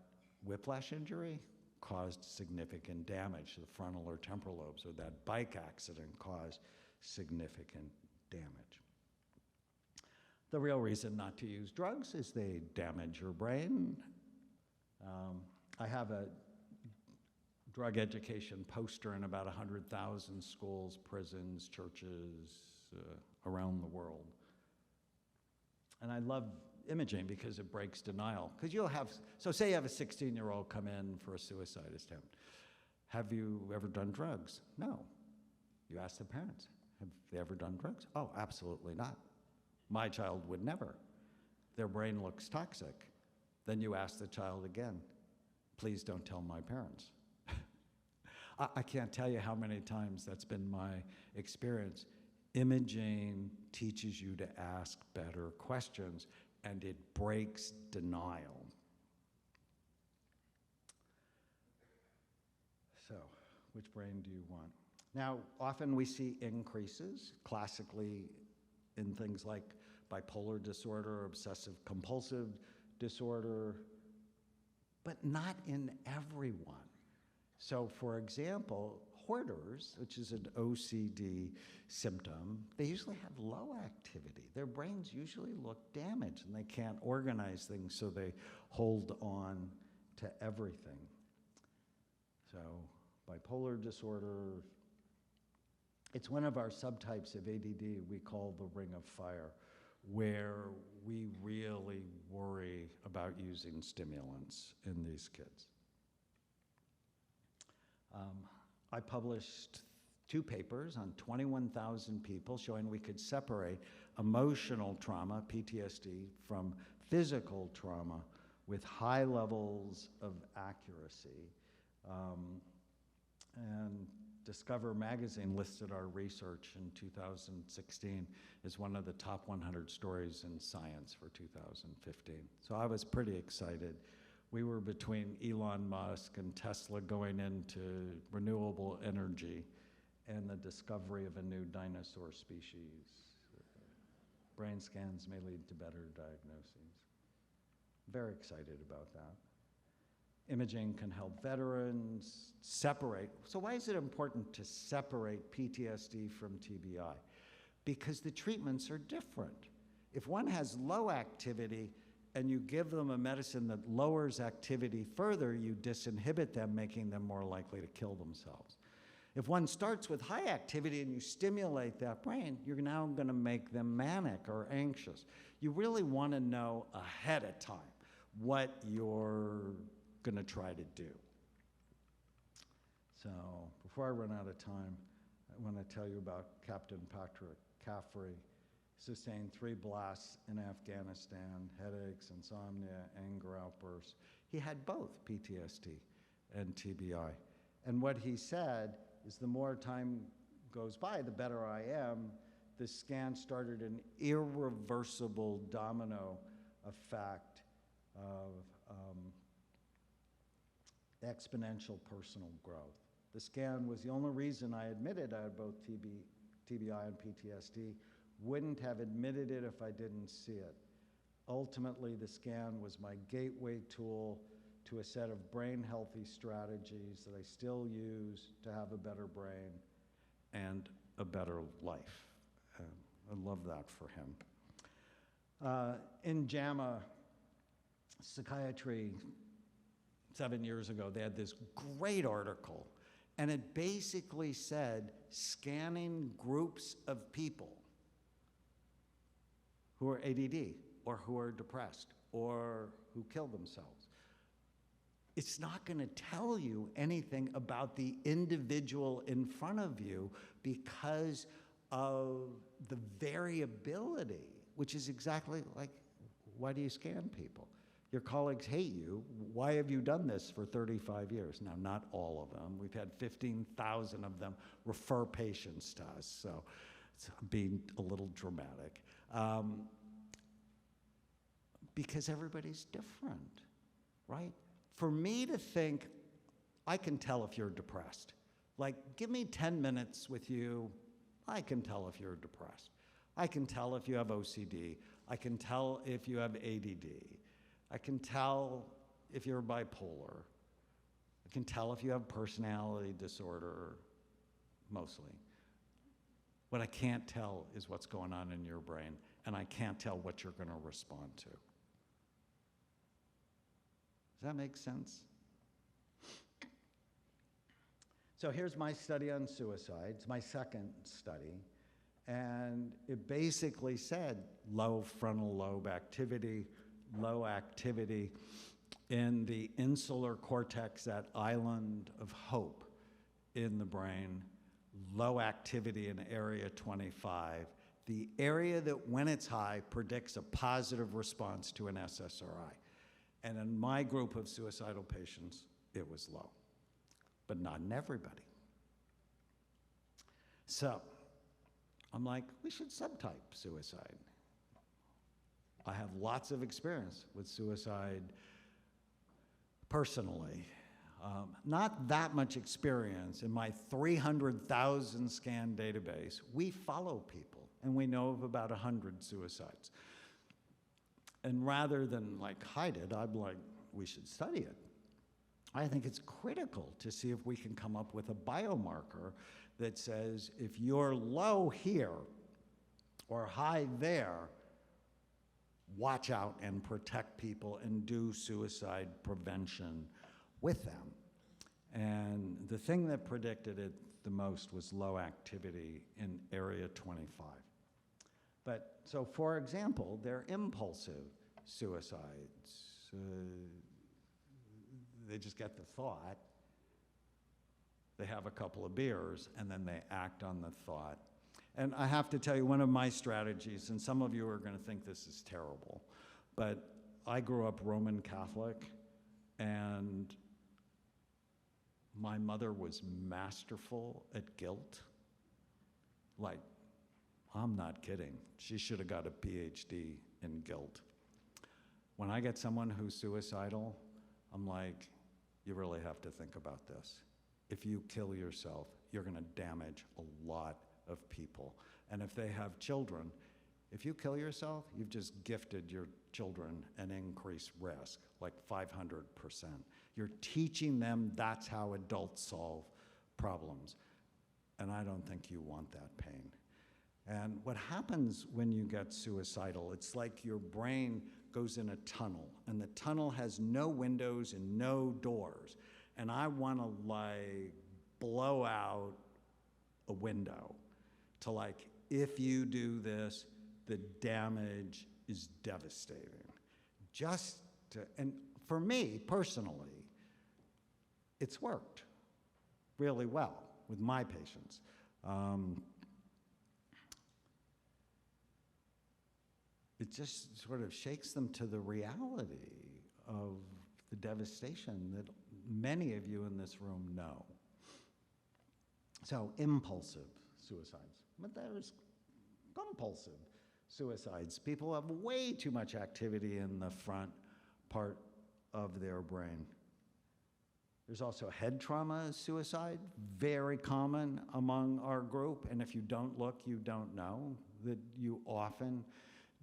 whiplash injury caused significant damage to the frontal or temporal lobes, or that bike accident caused significant damage. The real reason not to use drugs is they damage your brain. I have a drug education poster in about 100,000 schools, prisons, churches around the world. And I love imaging because it breaks denial. Because you'll have, so say you have a 16-year-old come in for a suicide attempt. Have you ever done drugs? No. You ask the parents, have they ever done drugs? Oh, absolutely not. My child would never. Their brain looks toxic. Then you ask the child again, please don't tell my parents. I can't tell you how many times that's been my experience. Imaging teaches you to ask better questions, and it breaks denial. So, which brain do you want? Now, often we see increases, classically in things like bipolar disorder, obsessive compulsive disorder, but not in everyone. So, for example, hoarders, which is an OCD symptom, they usually have low activity. Their brains usually look damaged, and they can't organize things, so they hold on to everything. So, bipolar disorder, it's one of our subtypes of ADD we call the ring of fire, where we really worry about using stimulants in these kids. I published 2 papers on 21,000 people showing we could separate emotional trauma, PTSD, from physical trauma with high levels of accuracy. And Discover magazine listed our research in 2016 as one of the top 100 stories in science for 2015. So I was pretty excited. We were between Elon Musk and Tesla going into renewable energy and the discovery of a new dinosaur species. Brain scans may lead to better diagnoses. Very excited about that. Imaging can help veterans separate. So why is it important to separate PTSD from TBI? Because the treatments are different. If one has low activity and you give them a medicine that lowers activity further, you disinhibit them, making them more likely to kill themselves. If one starts with high activity and you stimulate that brain, you're now going to make them manic or anxious. You really want to know ahead of time what you're going to try to do. So before I run out of time, I want to tell you about Captain Patrick Caffrey. Sustained 3 blasts in Afghanistan, headaches, insomnia, anger outbursts. He had both PTSD and TBI. And what he said is the more time goes by, the better I am. The scan started an irreversible domino effect of exponential personal growth. The scan was the only reason I admitted I had both TBI and PTSD. Wouldn't have admitted it if I didn't see it. Ultimately, the scan was my gateway tool to a set of brain healthy strategies that I still use to have a better brain and a better life. I love that for him. In JAMA Psychiatry 7 years ago, they had this great article, and it basically said scanning groups of people who are ADD or who are depressed or who kill themselves. It's not going to tell you anything about the individual in front of you because of the variability, which is exactly like, why do you scan people? Your colleagues hate you. Why have you done this for 35 years? Now, not all of them. We've had 15,000 of them refer patients to us, so it's being a little dramatic. Because everybody's different, right? For me to think, I can tell if you're depressed. Like, give me 10 minutes with you, I can tell if you're depressed. I can tell if you have OCD. I can tell if you have ADD. I can tell if you're bipolar. I can tell if you have personality disorder, mostly. What I can't tell is what's going on in your brain, and I can't tell what you're going to respond to. Does that make sense? So here's my study on suicide. It's my second study. And it basically said low frontal lobe activity, low activity in the insular cortex, that island of hope in the brain, low activity in area 25, the area that when it's high predicts a positive response to an SSRI. And in my group of suicidal patients, it was low, but not in everybody. So I'm like, we should subtype suicide. I have lots of experience with suicide personally. Not that much experience. In my 300,000 scan database, we follow people, and we know of about 100 suicides. And rather than like hide it, I'm like, we should study it. I think it's critical to see if we can come up with a biomarker that says if you're low here or high there, watch out and protect people and do suicide prevention with them. And the thing that predicted it the most was low activity in area 25. But so, for example, they're impulsive suicides. They just get the thought, they have a couple of beers, and then they act on the thought. And I have to tell you, one of my strategies, and some of you are going to think this is terrible, but I grew up Roman Catholic, and my mother was masterful at guilt. Like, I'm not kidding. She should have got a PhD in guilt. When I get someone who's suicidal, I'm like, you really have to think about this. If you kill yourself, you're going to damage a lot of people. And if they have children, if you kill yourself, you've just gifted your children an increased risk, like 500%. You're teaching them that's how adults solve problems. And I don't think you want that pain. And what happens when you get suicidal, it's like your brain goes in a tunnel, and the tunnel has no windows and no doors. And I want to like blow out a window to like, if you do this, the damage is devastating. And for me personally, it's worked really well with my patients. It just sort of shakes them to the reality of the devastation that many of you in this room know. So impulsive suicides, but there's compulsive suicides. People have way too much activity in the front part of their brain. There's also head trauma suicide, very common among our group, and if you don't look, you don't know that you often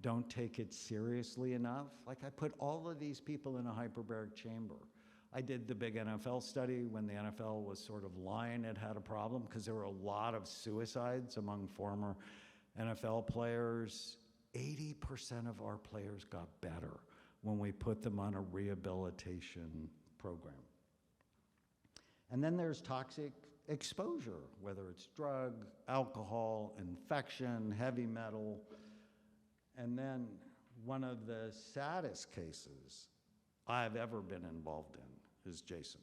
don't take it seriously enough. Like, I put all of these people in a hyperbaric chamber. I did the big NFL study when the NFL was sort of lying it had a problem, because there were a lot of suicides among former NFL players. 80% of our players got better when we put them on a rehabilitation program. And then there's toxic exposure, whether it's drug, alcohol, infection, heavy metal. And then one of the saddest cases I've ever been involved in is Jason.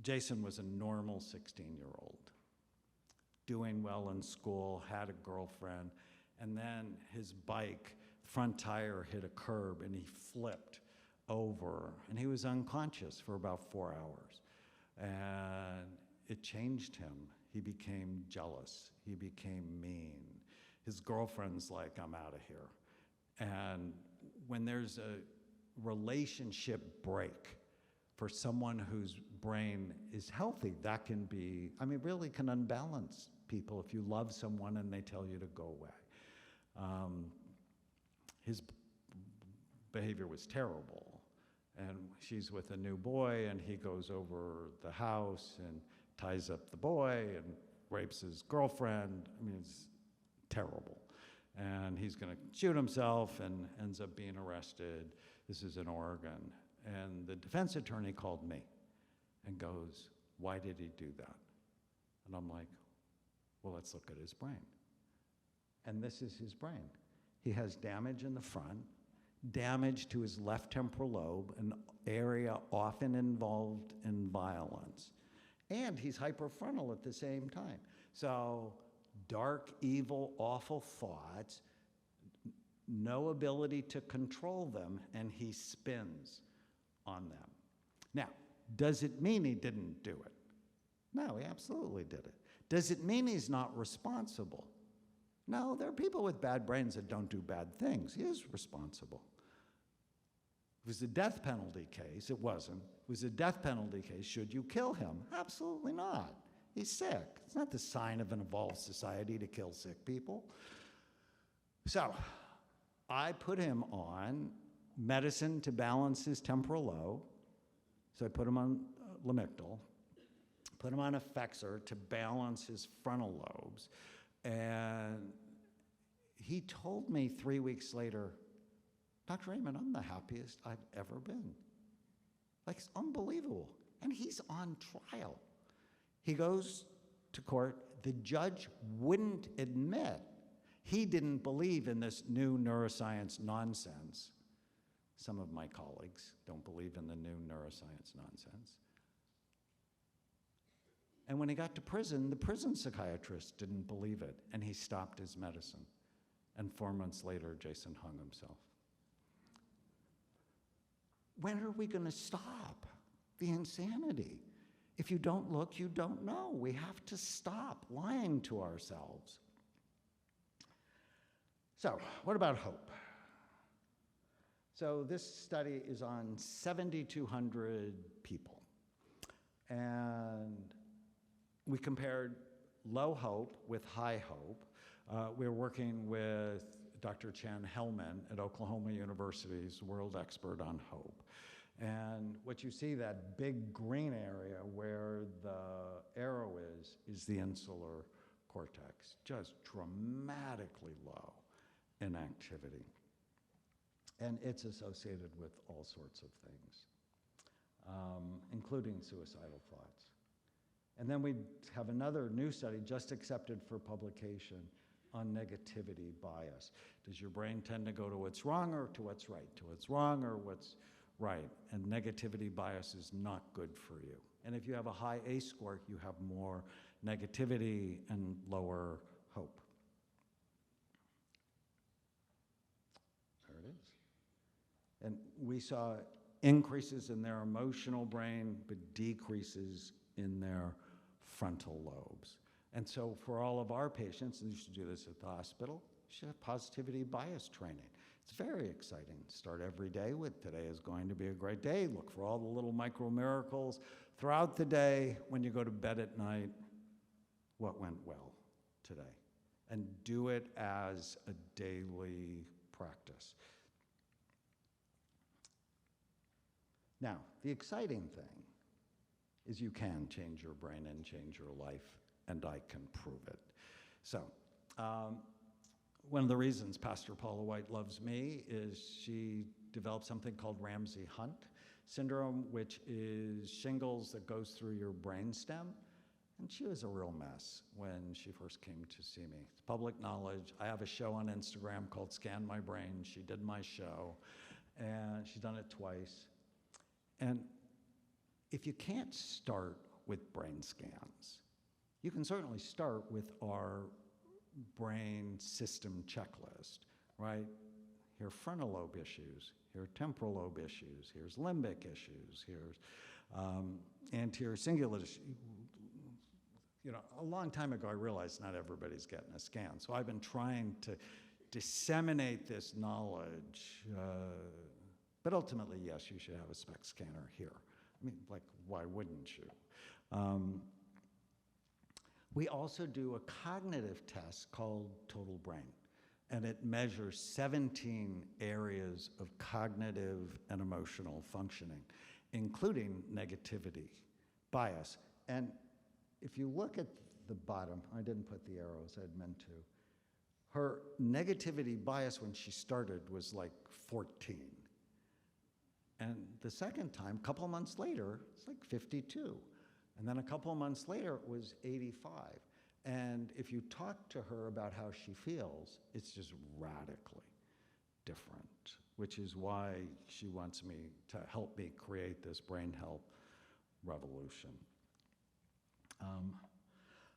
Jason was a normal 16-year-old, doing well in school, had a girlfriend, and then his bike, front tire hit a curb and he flipped over, and he was unconscious for about 4 hours. And it changed him. He became jealous. He became mean. His girlfriend's like, I'm out of here. And when there's a relationship break for someone whose brain is healthy, that can be, I mean, really can unbalance people if you love someone and they tell you to go away. His behavior was terrible. And she's with a new boy, and he goes over the house and ties up the boy and rapes his girlfriend. I mean, it's terrible. And he's going to shoot himself and ends up being arrested. This is in Oregon. And the defense attorney called me and goes, why did he do that? And I'm like, well, let's look at his brain. And this is his brain. He has damage in the front, damage to his left temporal lobe, an area often involved in violence. And he's hyperfrontal at the same time. So dark, evil, awful thoughts, no ability to control them, and he spins on them. Now, does it mean he didn't do it? No, he absolutely did it. Does it mean he's not responsible? No, there are people with bad brains that don't do bad things. He is responsible. If it was a death penalty case, it wasn't. If it was a death penalty case, should you kill him? Absolutely not. He's sick. It's not the sign of an evolved society to kill sick people. So I put him on medicine to balance his temporal lobe. So I put him on Lamictal, put him on Effexor to balance his frontal lobes. And he told me 3 weeks later, Dr. Raymond, I'm the happiest I've ever been. Like, it's unbelievable. And he's on trial. He goes to court. The judge wouldn't admit he didn't believe in this new neuroscience nonsense. Some of my colleagues don't believe in the new neuroscience nonsense. And when he got to prison, the prison psychiatrist didn't believe it, and he stopped his medicine. And 4 months later, Jason hung himself. When are we going to stop the insanity? If you don't look, you don't know. We have to stop lying to ourselves. So, what about hope? So this study is on 7,200 people. And we compared low hope with high hope. We're working with Dr. Chan Hellman at Oklahoma University, who's a world expert on hope. And what you see, that big green area where the arrow is the insular cortex, just dramatically low in activity. And it's associated with all sorts of things, including suicidal thoughts. And then we have another new study just accepted for publication on negativity bias. Does your brain tend to go to what's wrong or to what's right? To what's wrong or what's right? And negativity bias is not good for you. And if you have a high ACE score, you have more negativity and lower hope. There it is. And we saw increases in their emotional brain, but decreases in their frontal lobes. And so for all of our patients, and you should do this at the hospital, you should have positivity bias training. It's very exciting. Start every day with today is going to be a great day. Look for all the little micro miracles throughout the day. When you go to bed at night, what went well today? And do it as a daily practice. Now, the exciting thing is you can change your brain and change your life, and I can prove it. So, one of the reasons Pastor Paula White loves me is she developed something called Ramsay-Hunt syndrome, which is shingles that goes through your brainstem. And she was a real mess when she first came to see me. It's public knowledge. I have a show on Instagram called Scan My Brain. She did my show, and she's done it twice. And if you can't start with brain scans, you can certainly start with our brain system checklist, right? Here are frontal lobe issues, here are temporal lobe issues, here's limbic issues, here's anterior cingulate issues. You know, a long time ago I realized not everybody's getting a scan, so I've been trying to disseminate this knowledge, but ultimately, yes, you should have a SPECT scanner here. I mean, like, why wouldn't you? We also do a cognitive test called Total Brain, and it measures 17 areas of cognitive and emotional functioning, including negativity, bias. And if you look at the bottom, I didn't put the arrows, I'd meant to. Her negativity bias when she started was like 14. And the second time, a couple of months later, it's like 52. And then a couple of months later, it was 85. And if you talk to her about how she feels, it's just radically different, which is why she wants me to help me create this brain health revolution.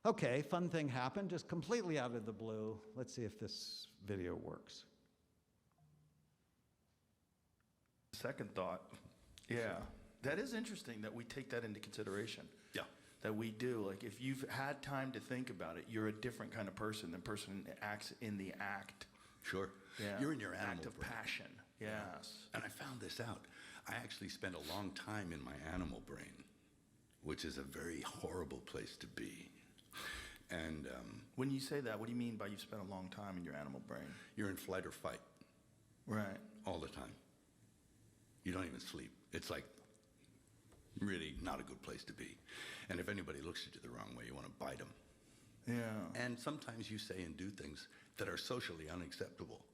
Okay, fun thing happened, just completely out of the blue. Let's see if this video works. Second thought, yeah, that is interesting that we take that into consideration. Yeah. That we do. Like, if you've had time to think about it, you're a different kind of person than person that acts in the act. Sure. Yeah. You're in your animal act of brain. passion. Yes. And I found this out. I actually spent a long time in my animal brain, which is a very horrible place to be. And When you say that, what do you mean by you've spent a long time in your animal brain? you're in flight or fight Right. all the time. You don't even sleep. It's like really not a good place to be. And if anybody looks at you the wrong way, you want to bite them. Yeah. And sometimes you say and do things that are socially unacceptable.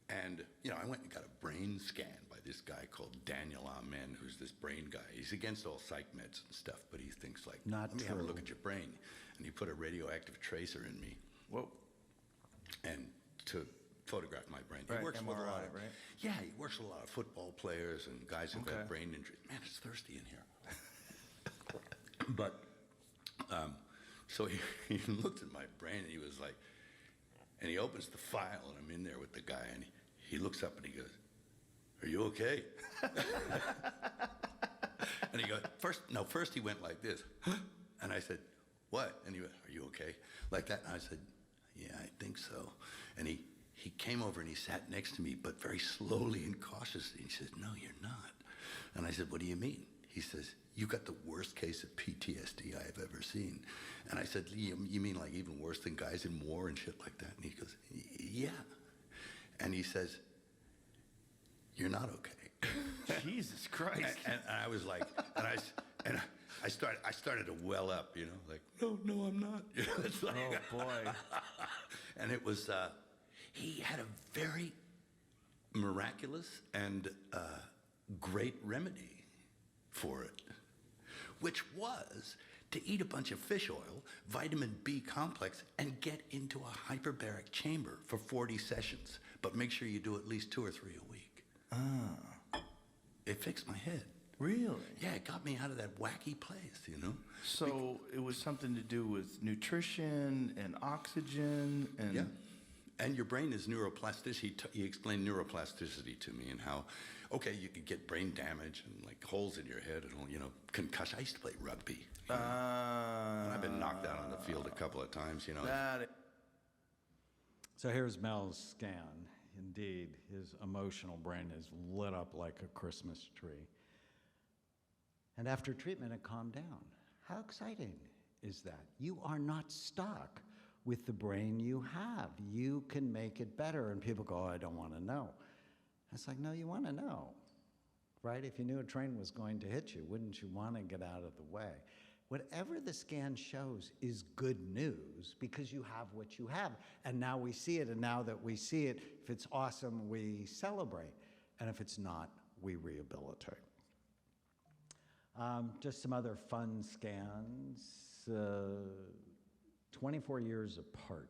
And, you know, I went and got a brain scan by this guy called Daniel Amen, who's this brain guy. He's against all psych meds and stuff, but he thinks like, Not let me have a true. look at your brain. And he put a radioactive tracer in me. Whoa. And to photograph my brain. Right, He works with a MRI, lot of, right? Yeah, he works with a lot of football players and guys who've Okay. had brain injuries. Man, it's thirsty in here. But, so he looked at my brain and he was like, and he opens the file and I'm in there with the guy and he looks up and he goes, "Are you okay?" And he goes, first he went like this. And I said, what? And he went, are you okay? Like that. And I said, yeah, I think so. And he came over and he sat next to me, but very slowly and cautiously. He said, no, you're not. And I said, what do you mean? He says, you got the worst case of PTSD I've ever seen. And I said, you mean like even worse than guys in war and shit like that? And he goes, yeah. And he says, you're not okay. Jesus Christ. And I was like, I started to well up, you know, like, no, I'm not. You know, it's like, Oh, boy. and it was, he had a very miraculous and great remedy for it, which was to eat a bunch of fish oil, vitamin B complex, and get into a hyperbaric chamber for 40 sessions. But make sure you do at least 2 or 3 a week. Ah. It fixed my head. Really? Yeah, it got me out of that wacky place, you know? So it was something to do with nutrition and oxygen and... Yeah. And your brain is neuroplasticity. He explained neuroplasticity to me and how, okay, you could get brain damage and like holes in your head and all, you know, concussion. I used to play rugby. And I've been knocked out on the field a couple of times, you know. So here's Mel's scan. Indeed, his emotional brain is lit up like a Christmas tree. And after treatment, it calmed down. How exciting is that? You are not stuck with the brain you have. You can make it better. And people go, oh, I don't want to know. It's like, no, you want to know, right? If you knew a train was going to hit you, wouldn't you want to get out of the way? Whatever the scan shows is good news because you have what you have. And now we see it, and now that we see it, if it's awesome, we celebrate. And if it's not, we rehabilitate. Just some other fun scans. 24 years apart.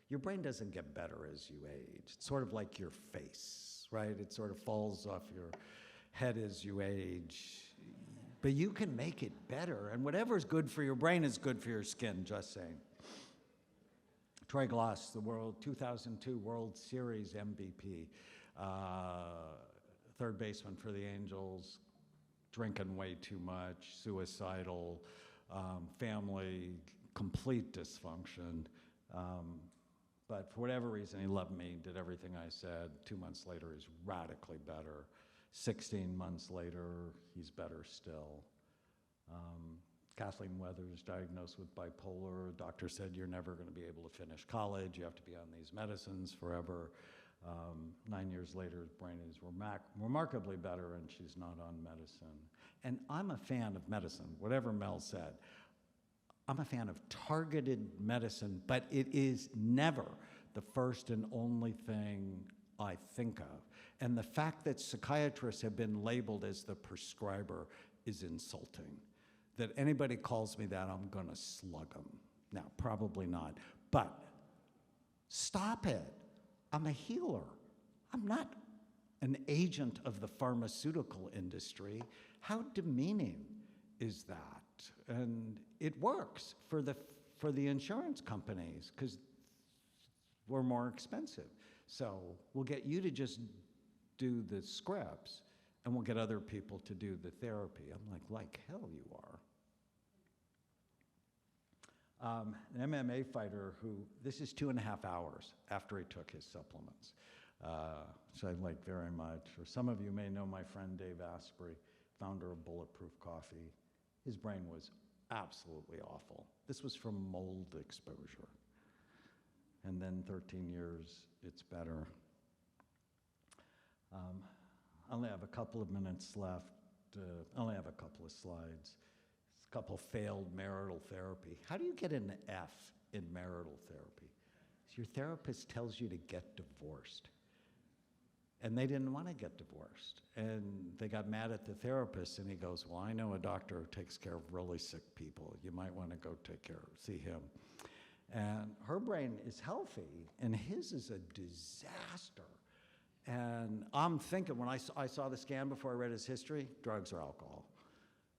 Your brain doesn't get better as you age. It's sort of like your face, right? It sort of falls off your head as you age. But you can make it better, and whatever's good for your brain is good for your skin, just saying. Troy Glaus, the 2002 World Series MVP, third baseman for the Angels, drinking way too much, suicidal, family, complete dysfunction. But for whatever reason, he loved me, did everything I said. 2 months later, he's radically better. 16 months later, he's better still. Kathleen Weathers, diagnosed with bipolar. Doctor said, you're never going to be able to finish college. You have to be on these medicines forever. 9 years later, his brain is remarkably better, and she's not on medicine. And I'm a fan of medicine, whatever Mel said. I'm a fan of targeted medicine, but it is never the first and only thing I think of. And the fact that psychiatrists have been labeled as the prescriber is insulting. That anybody calls me that, I'm gonna slug them. Now, probably not, but stop it. I'm a healer. I'm not an agent of the pharmaceutical industry. How demeaning is that? And it works for the insurance companies because we're more expensive. So we'll get you to just do the scripts, and we'll get other people to do the therapy. I'm like hell you are. An MMA fighter who, this is 2.5 hours after he took his supplements, which I like very much. Or some of you may know my friend Dave Asprey, founder of Bulletproof Coffee. His brain was absolutely awful. This was from mold exposure. And then 13 years, it's better. I only have a couple of minutes left. I only have a couple of slides. A couple failed marital therapy. How do you get an F in marital therapy? Your therapist tells you to get divorced. And they didn't want to get divorced. And they got mad at the therapist, and he goes, well, I know a doctor who takes care of really sick people. You might want to go see him. And her brain is healthy, and his is a disaster. And I'm thinking, when I saw the scan before I read his history, drugs or alcohol.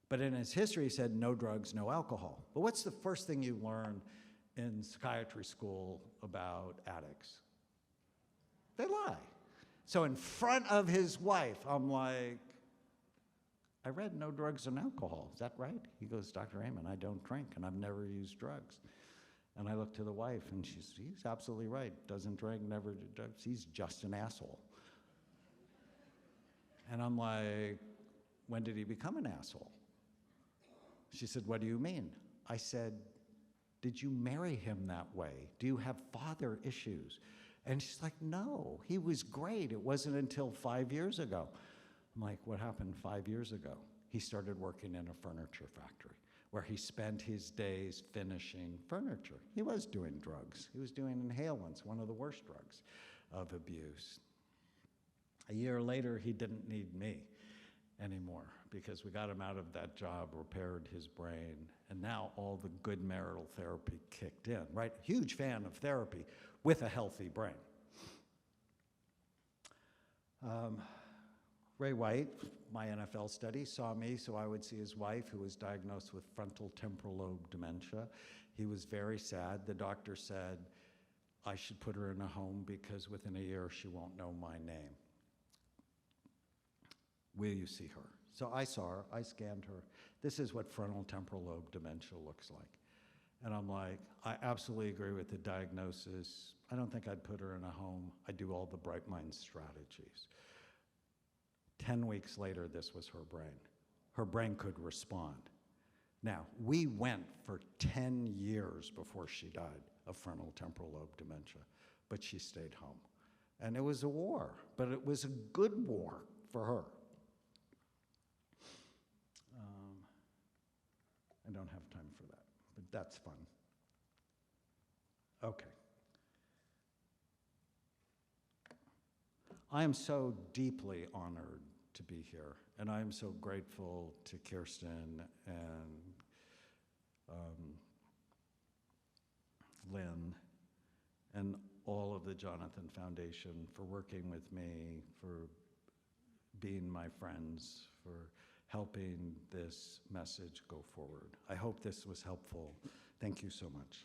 But in his history, he said, no drugs, no alcohol. But what's the first thing you learn in psychiatry school about addicts? They lie. So in front of his wife, I'm like, I read no drugs and alcohol. Is that right? He goes, Dr. Amen, I don't drink and I've never used drugs. And I look to the wife and he's absolutely right. Doesn't drink, never did drugs. He's just an asshole. And I'm like, when did he become an asshole? She said, what do you mean? I said, did you marry him that way? Do you have father issues? And she's like, no, he was great. It wasn't until 5 years ago. I'm like, what happened 5 years ago? He started working in a furniture factory where he spent his days finishing furniture. He was doing drugs. He was doing inhalants, one of the worst drugs of abuse. A year later, he didn't need me anymore because we got him out of that job, repaired his brain, and now all the good marital therapy kicked in, right? Huge fan of therapy with a healthy brain. Ray White, my NFL study, saw me so I would see his wife, who was diagnosed with frontal temporal lobe dementia. He was very sad. The doctor said, I should put her in a home because within a year she won't know my name. Will you see her? So I saw her, I scanned her. This is what frontal temporal lobe dementia looks like. And I'm like, I absolutely agree with the diagnosis. I don't think I'd put her in a home. I do all the Bright Minds strategies. 10 weeks later, this was her brain. Her brain could respond. Now, we went for 10 years before she died of frontal temporal lobe dementia, but she stayed home. And it was a war, but it was a good war for her. I don't have time for that, but that's fun. Okay. I am so deeply honored to be here, and I am so grateful to Kirsten and Lynn and all of the Jonathan Foundation for working with me, for being my friends, for helping this message go forward. I hope this was helpful. Thank you so much.